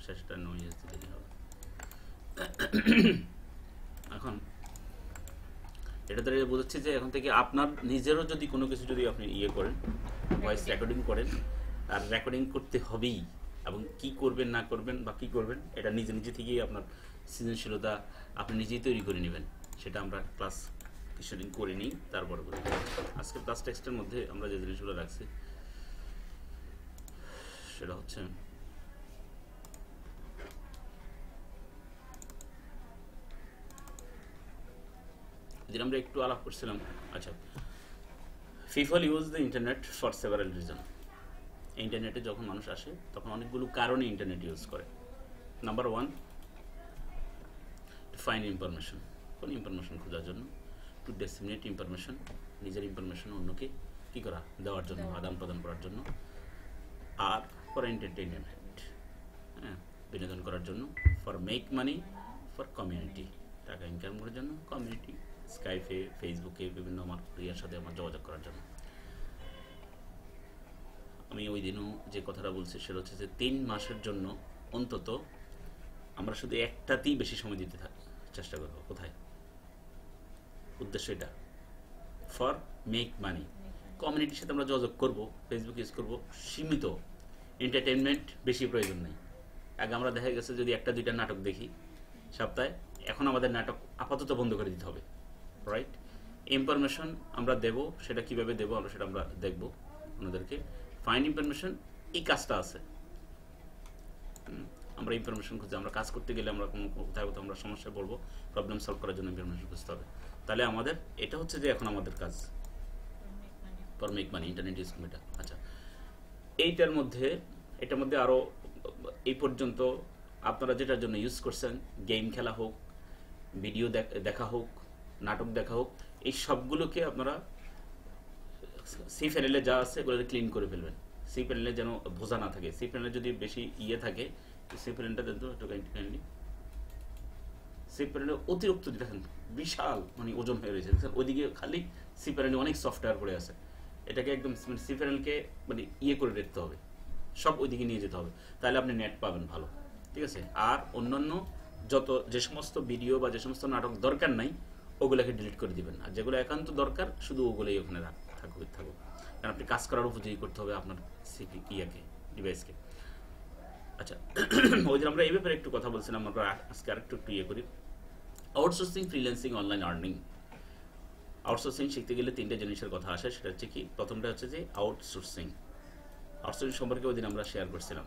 শেষটা 9 USD দিলেই হবে। এখন এটা দ্বারা বোঝাচ্ছি যে এখন থেকে আপনার নিজেরও যদি কোনো কিছু যদি আপনি ইয়ে করেন, ভয়েস রেকর্ডিং করেন, আর রেকর্ডিং করতে হবেই, এবং কি করবেন না করবেন বা কী করবেন এটা নিজে নিজে থেকেই আপনার সৃজনশীলতা আপনি নিজেই তৈরি করে নেবেন। সেটা আমরা ক্লাস কিছুদিন করে নিই, তারপরে বলি। আজকে ক্লাস টেক্সটের মধ্যে আমরা যে জিনিসগুলো রাখছি সেটা হচ্ছে যেটা আমরা একটু আলাপ করছিলাম। আচ্ছা, people use the internet for several reason. ইন্টারনেটে যখন মানুষ আসে তখন অনেকগুলো কারণে ইন্টারনেট ইউজ করে। নাম্বার 1, টু ফাইন্ড ইনফরমেশন, কোন ইনফরমেশন খোঁজার জন্য। টু ডিসেমিনেট ইনফরমেশন, নিজের ইনফরমেশন অন্যকে কী করা, দেওয়ার জন্য, আদান প্রদান করার জন্য। আর ফর এন্টারটেইনমেন্ট, হ্যাঁ, বিনোদন করার জন্য। For make money, for community, টাকা ইনকাম করার জন্য, কমিউনিটি, স্কাইপে, ফেসবুকে বিভিন্ন আমার প্রিয়ার সাথে আমার যোগাযোগ করার জন্য। আমি ওই দিনও যে কথাটা বলছি সেটা হচ্ছে যে 3 মাসের জন্য অন্তত আমরা শুধু একটাতেই বেশি সময় দিতে চেষ্টা করবো। কোথায়? উদ্দেশ্য এটা, ফর মেক মানি। কমিউনিটির সাথে আমরা যোগাযোগ করবো, ফেসবুক ইউজ করবো, সীমিত। এন্টারটেনমেন্ট বেশি প্রয়োজন নেই। আগে আমরা দেখা গেছে যদি 1-2টা নাটক দেখি সপ্তাহে, এখন আমাদের নাটক আপাতত বন্ধ করে দিতে হবে, রাইট? ইনফরমেশন আমরা দেব, সেটা কিভাবে দেবো সেটা আমরা দেখবো ওনাদেরকে। ফাইন্ড ইনফরমেশন, এই কাজটা আছে। আমরা ইনফরমেশন খুঁজে, আমরা কাজ করতে গেলে আমরা কোনো কোথাও কোথাও আমরা সমস্যায় পড়বো, প্রবলেম সলভ করার জন্য ইনফরমেশন খুঁজতে হবে। তাহলে আমাদের এটা হচ্ছে যে এখন আমাদের কাজ for make money, internet use এটা। আচ্ছা, এটার মধ্যে আরও এই পর্যন্ত আপনারা যেটার জন্য ইউজ করছেন, গেম খেলা হোক, ভিডিও দেখা হোক, নাটক দেখা হোক, এই সবগুলোকে আপনারা সি প্যানেলে যা আছে এগুলো ক্লিন করে ফেলবেন। সি প্যানেলে যেন বোঝা না থাকে। সি প্যানেলে যদি বেশি ইয়ে থাকে, সি প্যানেলটা দেন তো একটু কাইন্ডলি। সি প্যানেলে অতিরিক্ত দেখেন বিশাল মানে ওজন হয়ে রয়েছে, ওইদিকে খালি সি প্যানেলে অনেক সফটওয়্যার পড়ে আছে। এটাকে একদম সি প্যানেলকে মানে ইয়ে করে রাখতে হবে, সব ওইদিকে নিয়ে যেতে হবে, তাহলে আপনি নেট পাবেন ভালো, ঠিক আছে? আর অন্যান্য যে সমস্ত ভিডিও বা যে সমস্ত নাটক দরকার নাই ওগুলোকে ডিলিট করে দিবেন, আর যেগুলো একান্ত দরকার শুধু ওগুলোই ওখানে থাকুক। কারণ আপনি কাজ করার উপযোগী করতে হবে আপনার ডিভাইসকে। আচ্ছা, ওই যে আমরা এই ব্যাপারে একটু কথা বলছিলাম, আমরা আজকে আরেকটু ইয়ে করি। Outsourcing, freelancing, online earning. Outsourcing শিখতে গেলে 3টে জিনিসের কথা আসে। সেটা হচ্ছে কি, প্রথমটা হচ্ছে যে আউটসোর্সিং। আউটসোর্সিং সম্পর্কে ওই দিন আমরা শেয়ার করছিলাম,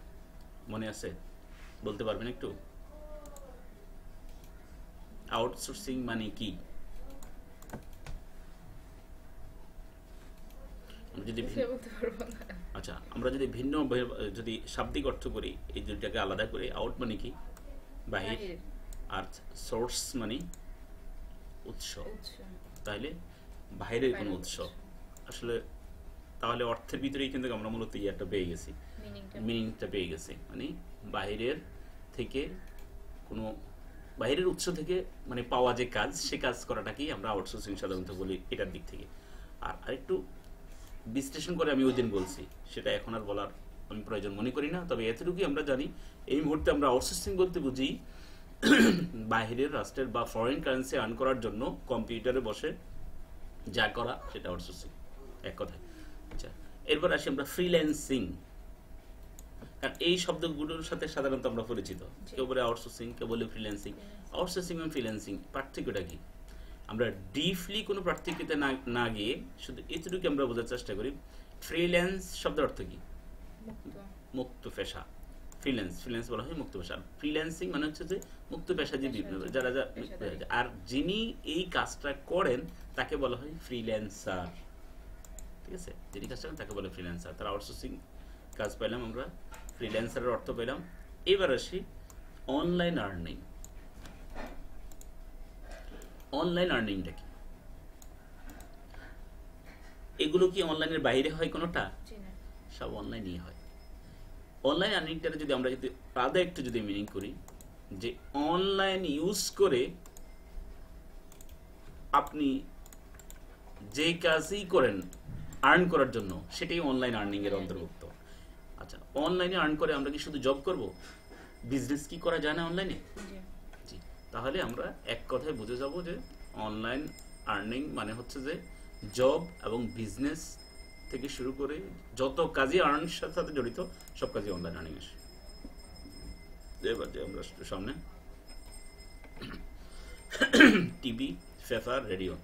মনে আছে? বলতে পারবেন একটু? আউটসোর্সিং মানে কি? আচ্ছা, আমরা যদি ভিন্ন যদি শাব্দিক অর্থ করি, এই দুইটাকে আলাদা করে, আউট মানে কি? বাহির, আর সোর্স মানে উৎস। তাহলে বাহিরের কোনো উৎস আসলে, তাহলে অর্থের ভিতরেই কিন্তু আমরা মূলত ইয়াটা পেয়ে গেছি, মিনিংটা পেয়ে গেছি। মানে বাহিরের থেকে কোনো, বাহিরের উৎস থেকে মানে পাওয়া যে কাজ, সে কাজ করাটাকেই আমরা আউটসোর্সিং সাধারণত বলি এটার দিক থেকে। আর আরেকটু বিশ্লেষণ করে আমি ওই দিন বলছি, সেটা এখন আর বলার আমি প্রয়োজন মনে করি না। তবে এতটুকুই আমরা জানি, এই মুহূর্তে আমরা আউটসোর্সিং বলতে বুঝি বাহিরের রাষ্ট্রের বা ফরেন কারেন্সি আর্ন করার জন্য কম্পিউটারে বসে যা করা, সেটা আউটসোর্সিং এক কথায়। আচ্ছা, এরপর আসি আমরা ফ্রিল্যান্সিং। কারণ এই শব্দগুলোর সাথে সাধারণত আমরা পরিচিত, কেউ বলে আউটসোর্সিং, কেউ বলে ফ্রিল্যান্সিং। আউটসোর্সিং এবং ফ্রিল্যান্সিং পার্থক্যটা কি? আমরা ডিপলি কোনো পার্থক্যতে না গিয়ে শুধু এতটুকু আমরা বোঝার চেষ্টা করি। ফ্রিল্যান্স শব্দের অর্থ কি? মুক্ত পেশা। ফ্রিল্যান্স বলা হয় মুক্ত পেশা। ফ্রিল্যান্সিং মানে হচ্ছে যে মুক্ত পেশাজীবী, যারা আর যিনি এই কাজটা করেন তাকে বলা হয় ফ্রিল্যান্সার, ঠিক আছে? যিনি কাজটা করেন তাকে বলে ফ্রিল্যান্সার। তার আউটসোর্সিং কাজ পাইলাম আমরা, ফ্রিল্যান্সারের অর্থ পেলাম। এবার আসি অনলাইন আর্নিং। অনলাইন আর্নিংটা কি? এগুলো কি অনলাইনের বাইরে হয় কোনোটা? সব অনলাইনই হয়। অনলাইন আর্নিংটা যদি আমরা যদি আলাদা একটু যদি মিনিং করি, যে অনলাইন ইউজ করে আপনি যে কাজই করেন আর্ন করার জন্য, সেটাই অনলাইন আর্নিং এর অন্তর্ভুক্ত। আচ্ছা, অনলাইনে আর্ন করে আমরা কি শুধু জব করব? বিজনেস কি করা যায় না অনলাইনে? জি। তাহলে আমরা এক কথায় বুঝে যাব যে অনলাইন আর্নিং মানে হচ্ছে যে জব এবং বিজনেস থেকে শুরু করে যত কাজই আর্নিং সাথে জড়িত সব কাজই অনলাইন আর্নিং আসে। এবার যে আমরা সামনে টিভি, পেপার, রেডিও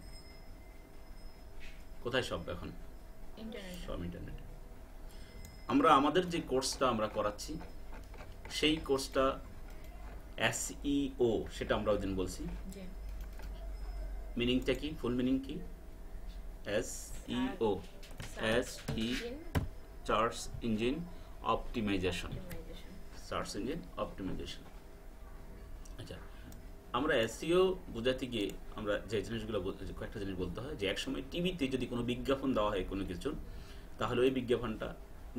কোথায় সব এখন? সব ইন্টারনেট। আমরা আমাদের যে কোর্সটা আমরা করাচ্ছি সেই কোর্সটা SEO, সেটা আমরা ওই দিন বলছি। মিনিংটা কি? ফুল মিনিং কি? SEO, search engine optimisation. Search engine optimization. আচ্ছা, আমরা SEO বোঝাতে গিয়ে আমরা যে জিনিসগুলো কয়েকটা জিনিস বলতে হয় যে একসময় টিভিতে যদি কোনো বিজ্ঞাপন দেওয়া হয় কোনো কিছুর, তাহলে ওই বিজ্ঞাপনটা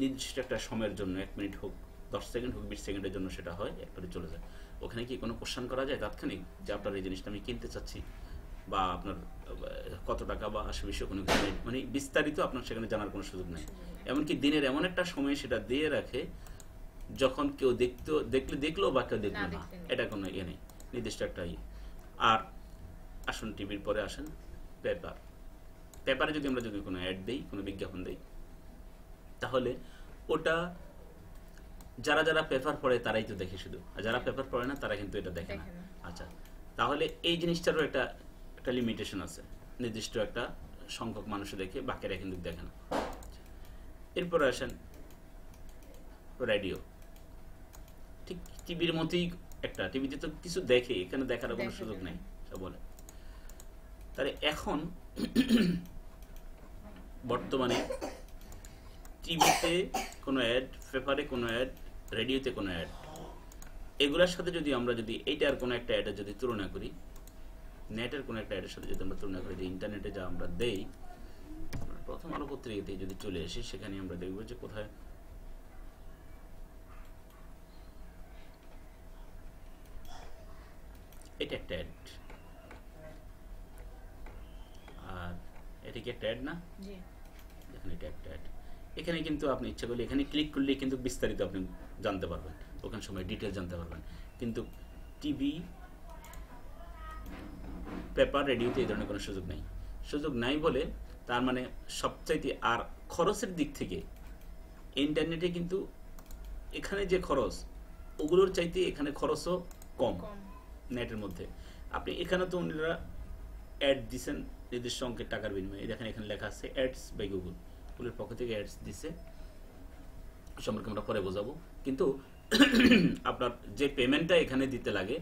নির্দিষ্ট একটা সময়ের জন্য 1 মিনিট হোক, 10 সেকেন্ড হোক, 20 সেকেন্ডের জন্য সেটা হয়, একবারে চলে যায়। ওখানে কি কোনো কোশ্চেন করা যায় তাৎক্ষণিক যে আপনার এই জিনিসটা আমি কিনতে চাচ্ছি, বা আপনার কত টাকা বা আশেপাশে কোনো কিছু, মানে বিস্তারিত আপনার সেখানে জানার কোনো সুযোগ নেই। এমনকি দিনের এমন একটা সময় সেটা দিয়ে রাখে যখন কেউ দেখলো বা কেউ দেখলো না, এটা কোনো ইয়ে নেই, নির্দিষ্ট একটা ইয়ে। আর আসুন টিভির পরে আসেন পেপার। পেপারে যদি আমরা কোনো অ্যাড দেই, কোনো বিজ্ঞাপন দেই, তাহলে ওটা যারা যারা পেপার পড়ে তারাই তো দেখে শুধু, আর যারা পেপার পড়ে না তারা কিন্তু এটা দেখে না। আচ্ছা, তাহলে এই জিনিসটারও একটা লিমিটেশন আছে, নির্দিষ্ট একটা সংখ্যক মানুষ দেখে, বাকিরা কিন্তু দেখে না। এরপরে আসেন রেডিও। ঠিক টিভির মতোই একটা, টিভিতে তো কিছু দেখে, এখানে দেখার কোনো সুযোগ নেই সব বলে। তাহলে এখন বর্তমানে টিভিতে কোনো অ্যাড, পেপারে কোনো অ্যাড, রেডিওতে কোনো অ্যাড, এগুলোর সাথে যদি আমরা এইটার কোনো একটা অ্যাডের যদি তুলনা করি, নেটের কোনো একটা অ্যাডের সাথে যদি আমরা তুলনা করি, যে ইন্টারনেটে যা আমরা দেই, প্রথম আলো পত্রিকাতে যদি চলে আসি, সেখানে আমরা দেখব যে কোথায় এটা একটা অ্যাড, আর এটা কি একটা অ্যাড না? দেখেন এটা একটা অ্যাড। এখানে কিন্তু আপনি ইচ্ছা করলে এখানে ক্লিক করলে কিন্তু বিস্তারিত আপনি জানতে পারবেন, ওখানে সময় ডিটেল জানতে পারবেন। কিন্তু টিভি, পেপার, রেডিওতে এই ধরনের কোনো সুযোগ নাই বলে, তার মানে সবচাইতে, আর খরচের দিক থেকে ইন্টারনেটে কিন্তু এখানে যে খরচ, ওগুলোর চাইতে এখানে খরচও কম নেটের মধ্যে। আপনি এখানে তো উনারা অ্যাড দিচ্ছেন নির্দিষ্ট অঙ্কের টাকার বিনিময়ে, দেখেন এখানে লেখা আছে অ্যাডস বাই গুগলের পক্ষ থেকে অ্যাডস দিছে, সম্পর্কে আমরা পরে বোঝাবো। কিন্তু আপনার যে পেমেন্টটা এখানে দিতে লাগে,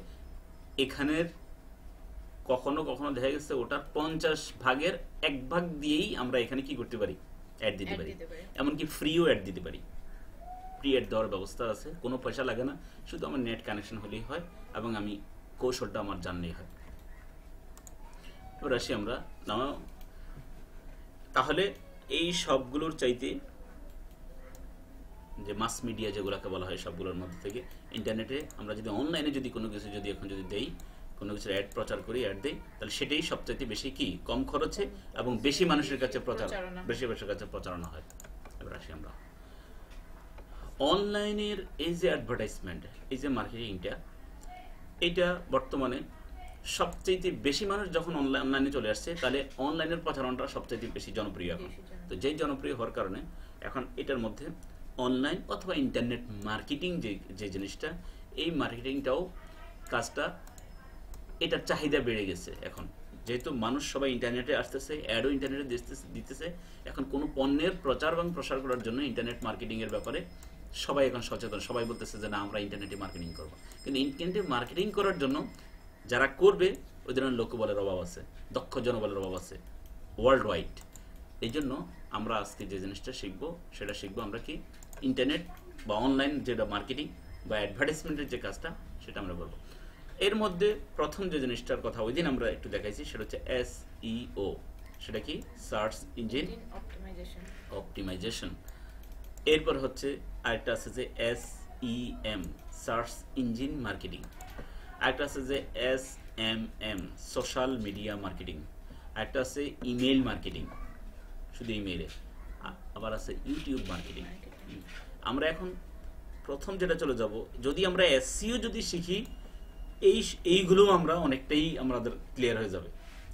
এখানের কখনো কখনো দেখা গেছে ওটার 50 ভাগের 1 ভাগ দিয়েই আমরা এখানে কি করতে পারি, অ্যাড দিতে পারি। এমনকি ফ্রিও অ্যাড দিতে পারি, ফ্রি অ্যাড দেওয়ার ব্যবস্থা আছে, কোনো পয়সা লাগে না, শুধু আমার নেট কানেকশন হলেই হয় এবং আমি কৌশলটা আমার জানলেই হয়। এবার আসি আমরা, তাহলে এই সবগুলোর চাইতে যে মাস মিডিয়া যেগুলোকে বলা হয়, সবগুলোর মধ্যে থেকে ইন্টারনেটে আমরা যদি অনলাইনে যদি কোনো কিছু এখন দেই, কোনো কিছু অ্যাড প্রচার করি, অ্যাড দেই, তাহলে সেটাই সবচাইতে বেশি কি, কম খরচে এবং বেশি মানুষের কাছে প্রচারণা হয়। এবার আসি আমরা অনলাইনের এই যে অ্যাডভার্টাইজমেন্ট, এই যে মার্কেটিংটা, এটা বর্তমানে সবচাইতে বেশি মানুষ যখন অনলাইনে চলে আসছে, তাহলে অনলাইনের প্রচারণাটা সবচাইতে বেশি জনপ্রিয় এখন। তো যেই জনপ্রিয় হওয়ার কারণে এখন এটার মধ্যে অনলাইন অথবা ইন্টারনেট মার্কেটিং যে জিনিসটা, এই মার্কেটিংটাও কাজটা, এটার চাহিদা বেড়ে গেছে এখন, যেহেতু মানুষ সবাই ইন্টারনেটে আসতেছে, অ্যাডও ইন্টারনেটে দিতেছে। এখন কোনো পণ্যের প্রচার এবং প্রসার করার জন্য ইন্টারনেট মার্কেটিং এর ব্যাপারে সবাই এখন সচেতন, সবাই বলতেছে যে না, আমরা ইন্টারনেটে মার্কেটিং করবো। কিন্তু ইন্টারনেটে মার্কেটিং করার জন্য যারা করবে, ওই ধরনের লোকবলের অভাব আছে, দক্ষ জনবলের অভাব আছে ওয়ার্ল্ড ওয়াইড। এই জন্য আমরা আজকে যে জিনিসটা শিখবো, সেটা শিখবো আমরা কি, ইন্টারনেট বা অনলাইন যেটা মার্কেটিং বা অ্যাডভার্টাইজমেন্টের যে কাজটা, সেটা আমরা বলবো। এর মধ্যে প্রথম যে জিনিসটার কথা ওই দিন আমরা একটু দেখাইছি, সেটা হচ্ছে SEO। সেটা কি, সার্চ ইঞ্জিন অপটিমাইজেশন। এরপর হচ্ছে আরেকটা আছে যে SEM, সার্চ ইঞ্জিন মার্কেটিং। আরেকটা আছে যে SMM, সোশ্যাল মিডিয়া মার্কেটিং। আরেকটা আছে ইমেইল মার্কেটিং, শুধু ইমেইলে। আবার আছে ইউটিউব মার্কেটিং। আমরা এখন প্রথম যেটা চলে যাব, যদি আমরা এসইও যদি শিখি, এইগুলো আমরা অনেকটাই আমাদের ক্লিয়ার হয়ে যাবে,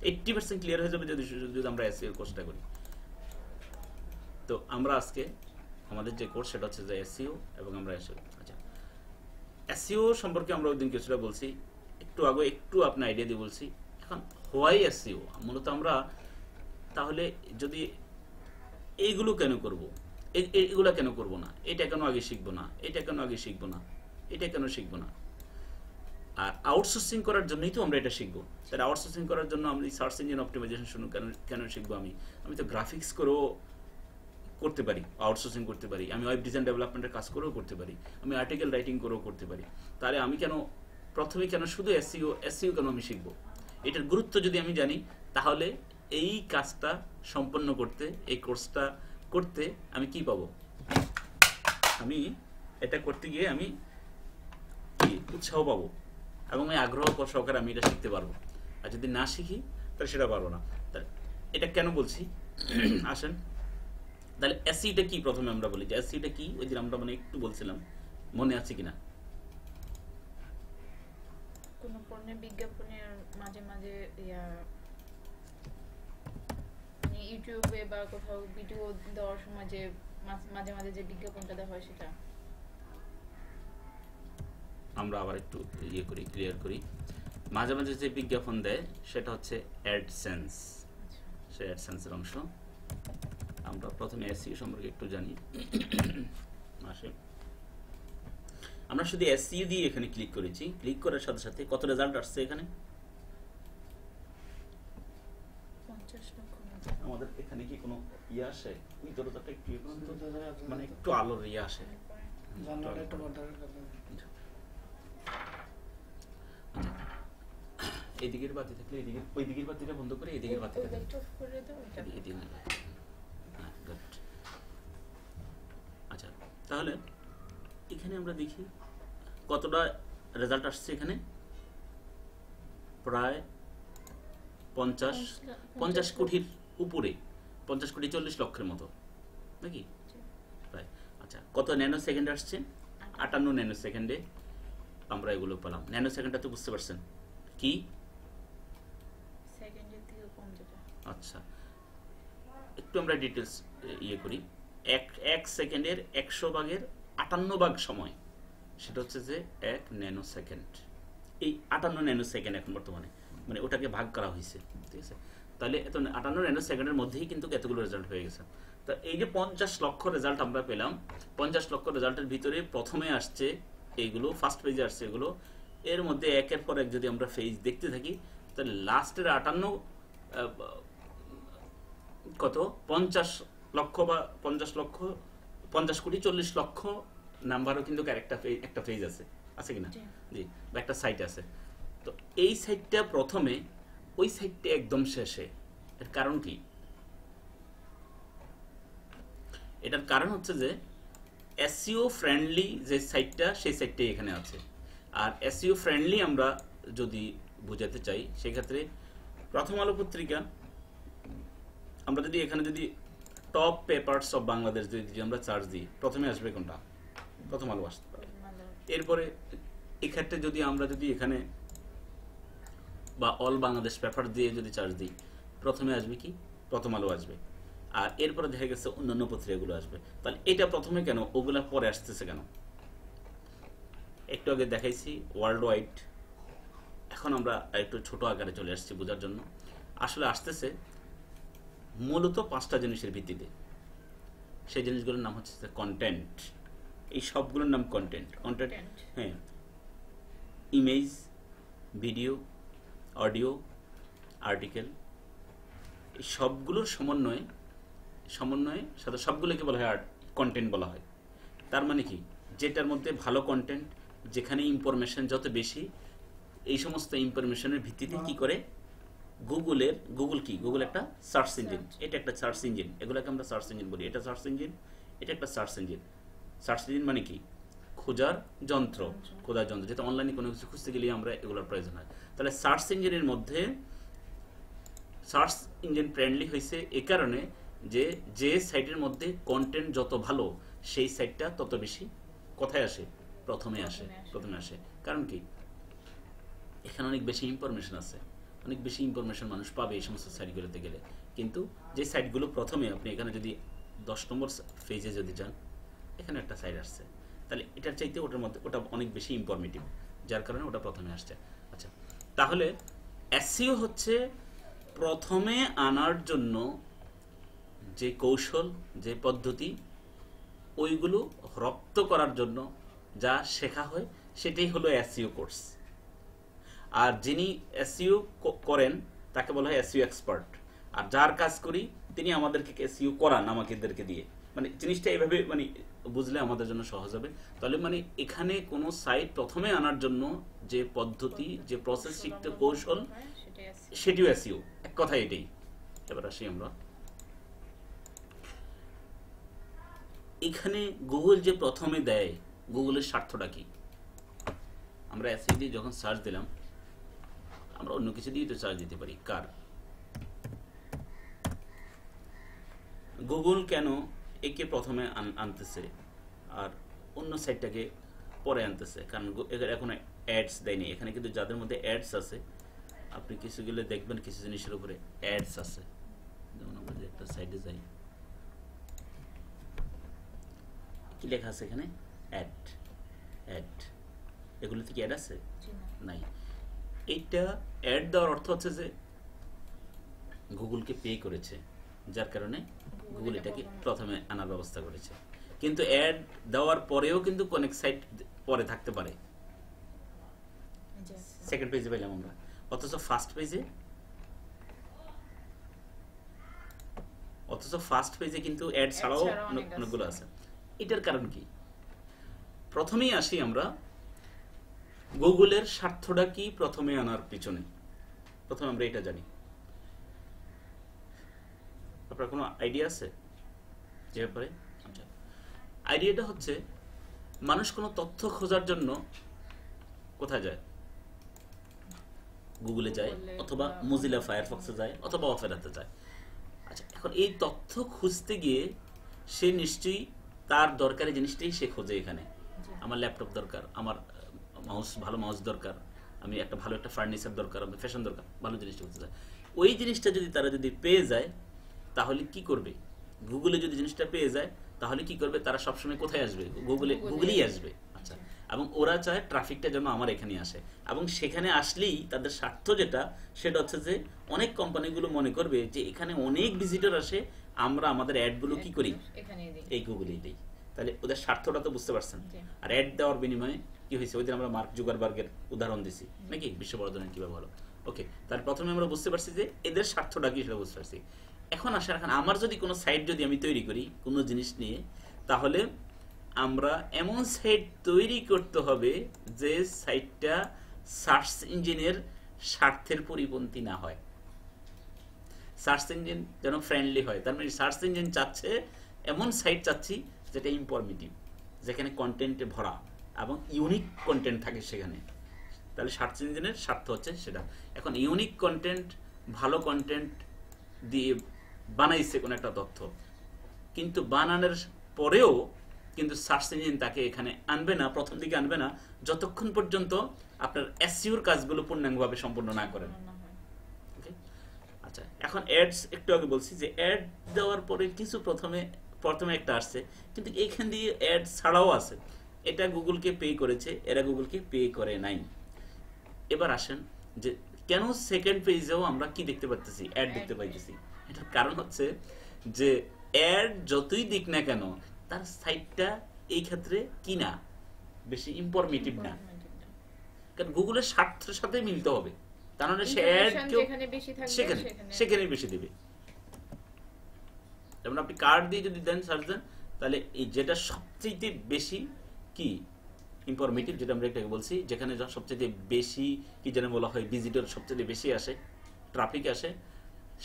80% ক্লিয়ার হয়ে যাবে যদি যদি আমরা এসইও কোর্সটা করি। তো আমরা আজকে আমাদের যে কোর্স সেটা হচ্ছে যে এসইও, এবং আমরা এসইও, আচ্ছা এসইও সম্পর্কে আমরা ওই দিন কিছুটা বলছি, একটু আগে একটু আপনি আইডিয়া দিয়ে বলছি। এখন হোয়াই এসইও, মূলত আমরা তাহলে যদি এইগুলো কেন করব, এইগুলো কেন করব না, এটা কেন আগে শিখবো না, এটা কেন আগে শিখবো না, এটা কেন শিখবো না, আর আউটসোর্সিং করার জন্যই তো আমরা এটা শিখবো। তাহলে আউটসোর্সিং করার জন্য আমি সার্চ ইঞ্জিন অপটিমাইজেশন শুরু কেন শিখবো? আমি তো গ্রাফিক্স করেও করতে পারি, আউটসোর্সিং করতে পারি, আমি ওয়েব ডিজাইন ডেভেলপমেন্টের কাজ করেও করতে পারি, আমি আর্টিকেল রাইটিং করেও করতে পারি। তাহলে আমি কেন প্রথমে কেন শুধু এসইও কেন আমি শিখবো? এটার গুরুত্ব যদি আমি জানি, তাহলে এই কাজটা সম্পন্ন করতে, এই কোর্সটা করতে আমি কি পাবো? আমি এটা করতে গিয়ে আমি কি উৎসাহ পাবো, এবং আমি আগ্রহ সহকারে আমি এটা শিখতে পারবো। আর যদি না শিখি তাহলে সেটা পারবো না। এটা কেন বলছি আসেন, তাহলে এসইটা কি প্রথমে আমরা বলি যে এসইটা কি, ওই দিন আমরা মানে একটু বলছিলাম, মনে আছে কিনা? কোন পণ্যের বিজ্ঞাপনের মাঝে মাঝে ইউটিউবে বা কোথাও ভিডিও দেওয়ার সময় যে মাঝে মাঝে যে বিজ্ঞাপনটা দেওয়া হয় সেটা আমরা আবার একটু ইয়ে করি, ক্লিয়ার করি। মাঝে মাঝে যে বিজ্ঞাপন দেয় সেটা হচ্ছে অ্যাডসেন্স, সে অ্যাডসেন্সের অংশ। আমরা প্রথমে এসইও সম্পর্কে একটু জানি। আসে আমরা শুধু এসইও দিয়ে এখানে ক্লিক করেছি, ক্লিক করার সাথে সাথে কত রেজাল্ট আসছে এখানে? 50 লক্ষ। আমাদের এখানে কি কোনো ইয়ে আসে? দূরত্বটা একটু মানে একটু আলোর ইয়ে আসে। এদিকের বাতি থাকলে এদিকে, ওই দিকের বাতিটা বন্ধ করে এদিকের বাতি থাকলে আচ্ছা, তাহলে এখানে আমরা দেখি কতটা রেজাল্ট আসছে। এখানে প্রায় 50 কোটির উপরে, 50 কোটি 40 লক্ষের মতো নাকি প্রায়। আচ্ছা, কত ন্যানো সেকেন্ড আসছে? 58 ন্যানো সেকেন্ডে আমরা এগুলো পেলাম। ন্যানো সেকেন্ডটা তো বুঝতে পারছেন কি? আচ্ছা, একটু আমরা ডিটেলস ইয়ে করি। এক সেকেন্ডের 100 ভাগের 58 ভাগ সময়, সেটা হচ্ছে যে 1 ন্যানো সেকেন্ড। এই 58 ন্যানো সেকেন্ড এখন বর্তমানে মানে ওটাকে ভাগ করা হয়েছে, ঠিক আছে? তাহলে এত 58 ন্যানো সেকেন্ডের মধ্যেই কিন্তু এতগুলো রেজাল্ট হয়ে গেছে। তা এই যে 50 লক্ষ রেজাল্ট আমরা পেলাম, 50 লক্ষ রেজাল্টের ভিতরে প্রথমে আসছে এইগুলো, ফার্স্ট পেজে আসছে এগুলো। এর মধ্যে একের পর এক যদি আমরা পেজ দেখতে থাকি, তাহলে লাস্টের 58 কত 50 লক্ষ বা 50 কোটি 40 লক্ষ নাম্বারও কিন্তু একটা পেজ আছে কিনা? জি, বা একটা সাইট আছে। তো এই সাইটটা প্রথমে, ওই সাইটটা একদম শেষে। এর কারণ কি? এটার কারণ হচ্ছে যে এসইও ফ্রেন্ডলি যে সাইটটা, সেই সাইটটাই এখানে আছে। আর এসইও ফ্রেন্ডলি আমরা যদি বোঝাতে চাই, সেক্ষেত্রে প্রথম আলো পত্রিকা, আমরা যদি এখানে যদি টপ পেপারস অফ বাংলাদেশ যদি আমরা সার্চ দিই, প্রথমে আসবে কোনটা? প্রথম আলো আসতে পারে। এরপরে এক্ষেত্রে যদি আমরা যদি এখানে বা অল বাংলাদেশ পেপার দিয়ে যদি সার্চ দিই, প্রথমে আসবে কি? প্রথম আলো আসবে। আর এরপরে দেখা গেছে অন্যান্য পত্রিকাগুলো আসবে। তাহলে এটা প্রথমে কেন, ওগুলা পরে আসতেছে কেন? একটু আগে দেখাইছি ওয়ার্ল্ড ওয়াইড, এখন আমরা একটু ছোট আকারে চলে আসছি বোঝার জন্য। আসলে আসতেছে মূলত 5টা জিনিসের ভিত্তিতে। সেই জিনিসগুলোর নাম হচ্ছে কন্টেন্ট। এই সবগুলোর নাম কন্টেন্ট। হ্যাঁ, ইমেজ, ভিডিও, অডিও, আর্টিকেল, এই সবগুলোর সমন্বয়ে সাথে সবগুলোকে বলা হয় কন্টেন্ট বলা হয়। তার মানে কি? যেটার মধ্যে ভালো কন্টেন্ট, যেখানে ইনফরমেশন যত বেশি, এই সমস্ত ইনফরমেশনের ভিত্তিতে কি করে গুগল কি? গুগল একটা সার্চ ইঞ্জিন, এটা একটা সার্চ ইঞ্জিন। এগুলোকে আমরা সার্চ ইঞ্জিন বলি। এটা সার্চ ইঞ্জিন, এটা একটা সার্চ ইঞ্জিন। সার্চ ইঞ্জিন মানে কি? খোঁজার যন্ত্র, যেটা অনলাইনে কোনো কিছু খুঁজতে গেলে আমরা এগুলোর প্রয়োজন হয়। তাহলে সার্চ ইঞ্জিনের মধ্যে সার্চ ইঞ্জিন ফ্রেন্ডলি হয়েছে এ কারণে যে সাইটের মধ্যে কন্টেন্ট যত ভালো, সেই সাইটটা তত বেশি কোথায় আসে? প্রথমে আসে। কারণ কি? এখানে অনেক বেশি ইনফরমেশন আছে, অনেক বেশি ইনফরমেশন মানুষ পাবে এই সমস্ত সাইটগুলোতে গেলে। কিন্তু যে সাইটগুলো প্রথমে, আপনি এখানে যদি 10 নম্বর পেজে যদি যান, এখানে একটা সাইট আসছে, তাহলে এটার চাইতে ওটার মধ্যে ওটা অনেক বেশি ইনফরমেটিভ, যার কারণে ওটা প্রথমে আসছে। আচ্ছা, তাহলে এসইও হচ্ছে প্রথমে আনার জন্য যে কৌশল, যে পদ্ধতি, ওইগুলো রপ্ত করার জন্য যা শেখা হয় সেটাই হলো এসইও কোর্স। আর যিনি এসইও করেন তাকে বলা হয় এসইও এক্সপার্ট। আর যার কাজ করি তিনি আমাদেরকে এসইও করান আমাদেরকে দিয়ে। মানে জিনিসটা এইভাবে মানে বুঝলে আমাদের জন্য সহজ হবে। তাহলে মানে এখানে কোনো সাইট প্রথমে আনার জন্য যে পদ্ধতি, যে প্রসেস শিখতে কৌশল, সেটিও এসইও, এক কথা এটাই। এবার আসি আমরা এখানে গুগল যে প্রথমে দেয়, গুগলের স্বার্থটা কি? আমরা এসইও দিয়ে যখন সার্চ দিলাম, আমরা অন্য কিছু দিয়ে তো সার্চ দিতে পারি। কার গুগল কেন একে প্রথমে আনতেছে আর অন্য সাইটটাকে পরে আনতেছে? কারণ এখন অ্যাডস দেয়নি এখানে, কিন্তু যাদের মধ্যে অ্যাডস আছে, আপনি কিছু গেলে দেখবেন কিছু জিনিসের উপরে অ্যাডস আছে। যেমন আমরা যে একটা সাইটে যাই, কি লেখা আছে এখানে? অ্যাড। এগুলোতে কি অ্যাড আছে? নাই। এইটা অ্যাড দেওয়ার অর্থ হচ্ছে যে গুগলকে পে করেছে, যার কারণে গুগল এটাকে প্রথমে আনার ব্যবস্থা করেছে। কিন্তু অ্যাড দেওয়ার পরেও কিন্তু অনেক সাইট পরে থাকতে পারে। সেকেন্ড পেজে পেলাম আমরা, অথচ ফার্স্ট পেজে কিন্তু অ্যাড ছাড়াও অনেকগুলো আছে। এটার কারণ কি? প্রথমেই আসি আমরা গুগলের স্বার্থটা কি প্রথমে আনার পিছনে। প্রথমে আমরা এটা জানি। আপনার কোনো আইডিয়া আছে যে ব্যাপারে? আচ্ছা, আইডিয়াটা হচ্ছে মানুষ কোনো তথ্য খোঁজার জন্য কোথায় যায়? গুগলে যায়, অথবা মোজিলা ফায়ারফক্সে যায়, অথবা অপেরাতে যায়। আচ্ছা, এখন এই তথ্য খুঁজতে গিয়ে সে নিশ্চয়ই তার দরকারি জিনিসটাই সে খোঁজে। এখানে আমার ল্যাপটপ দরকার, আমার ভালো মাউস দরকার, আমি ভালো একটা ফার্নিচার দরকার, আমার ফ্যাশন দরকার, ভালো জিনিসটা খুঁজতে যায়। ওই জিনিসটা যদি তারা পেয়ে যায়, তাহলে কি করবে? গুগলে যদি জিনিসটা পেয়ে যায়, তাহলে কি করবে? তারা সবসময় কোথায় আসবে? গুগলেই আসবে। আচ্ছা, এবং ওরা চায় ট্রাফিকটা যেন আমার এখানে আসে, এবং সেখানে আসলেই তাদের স্বার্থ যেটা, সেটা হচ্ছে যে অনেক কোম্পানিগুলো মনে করবে যে এখানে অনেক ভিজিটর আসে, আমরা আমাদের অ্যাডগুলো কি করি? এই গুগলেই দিই। তাহলে ওদের স্বার্থটা তো বুঝতে পারছেন। আর অ্যাড দেওয়ার বিনিময়ে কি হয়েছে? ওই দিন আমরা মার্ক জুকারবার্গের উদাহরণ দিছি নাকি, বিশ্ব বর্ধনের কিভাবে হলো। ওকে, তার প্রথমে আমরা বুঝতে পারছি যে এদের স্বার্থটা কি, সেটা বুঝতে পারছি। এখন আমার যদি কোনো সাইট যদি আমি তৈরি করি কোনো জিনিস নিয়ে, তাহলে আমরা এমন সাইট তৈরি করতে হবে যে সাইটটা সার্চ ইঞ্জিনের স্বার্থের পরিপন্থী না হয়। সার্চ ইঞ্জিন যেন ফ্রেন্ডলি হয়। তার মানে সার্চ ইঞ্জিন চাচ্ছে এমন সাইট চাচ্ছি যেটা ইনফরমেটিভ, যেখানে কন্টেন্টে ভরা এবং ইউনিক কন্টেন্ট থাকে সেখানে। তাহলে সার্চ ইঞ্জিনের স্বার্থ হচ্ছে সেটা। এখন ইউনিক কন্টেন্ট, ভালো কন্টেন্ট দিয়ে বানাইছে কোনো একটা তথ্য, কিন্তু বানানোর পরেও কিন্তু সার্চ ইঞ্জিন তাকে এখানে আনবে না, প্রথম দিকে আনবে না, যতক্ষণ পর্যন্ত আপনার এসইওর কাজগুলো পূর্ণাঙ্গভাবে সম্পূর্ণ না করেন। আচ্ছা, এখন অ্যাডস একটু আগে বলছি যে অ্যাড দেওয়ার পরে কিছু প্রথমে একটা আসছে, কিন্তু এইখান দিয়ে অ্যাড ছাড়াও আছে। এটা গুগলকে পে করেছে, এরা গুগলকে পে করে নাই। এবার আসেন যে কেন সেকেন্ড পেজেও আমরা কি দেখতে পাচ্ছি? অ্যাড দেখতে পাইতেছি। এটার কারণ হচ্ছে যে অ্যাড যতই দিক না কেন, তার সাইটটা এই ক্ষেত্রে কি না, বেশি ইনফরমেটিভ না। কারণ গুগলের স্বার্থের সাথে মিলতে হবে, তার মানে সে অ্যাড সেখানে বেশি দেবে। যেমন আপনি কার্ড দিয়ে যদি দেন, সার্চ দেন, তাহলে এই যেটা সবচেয়ে বেশি কি ইনফরমেটিভ, যেটা আমরা এটাকে বলছি, যেখানে সবচেয়ে বেশি কি যেন বলা হয়, ভিজিটর সবচেয়ে বেশি আসে, ট্রাফিক আসে,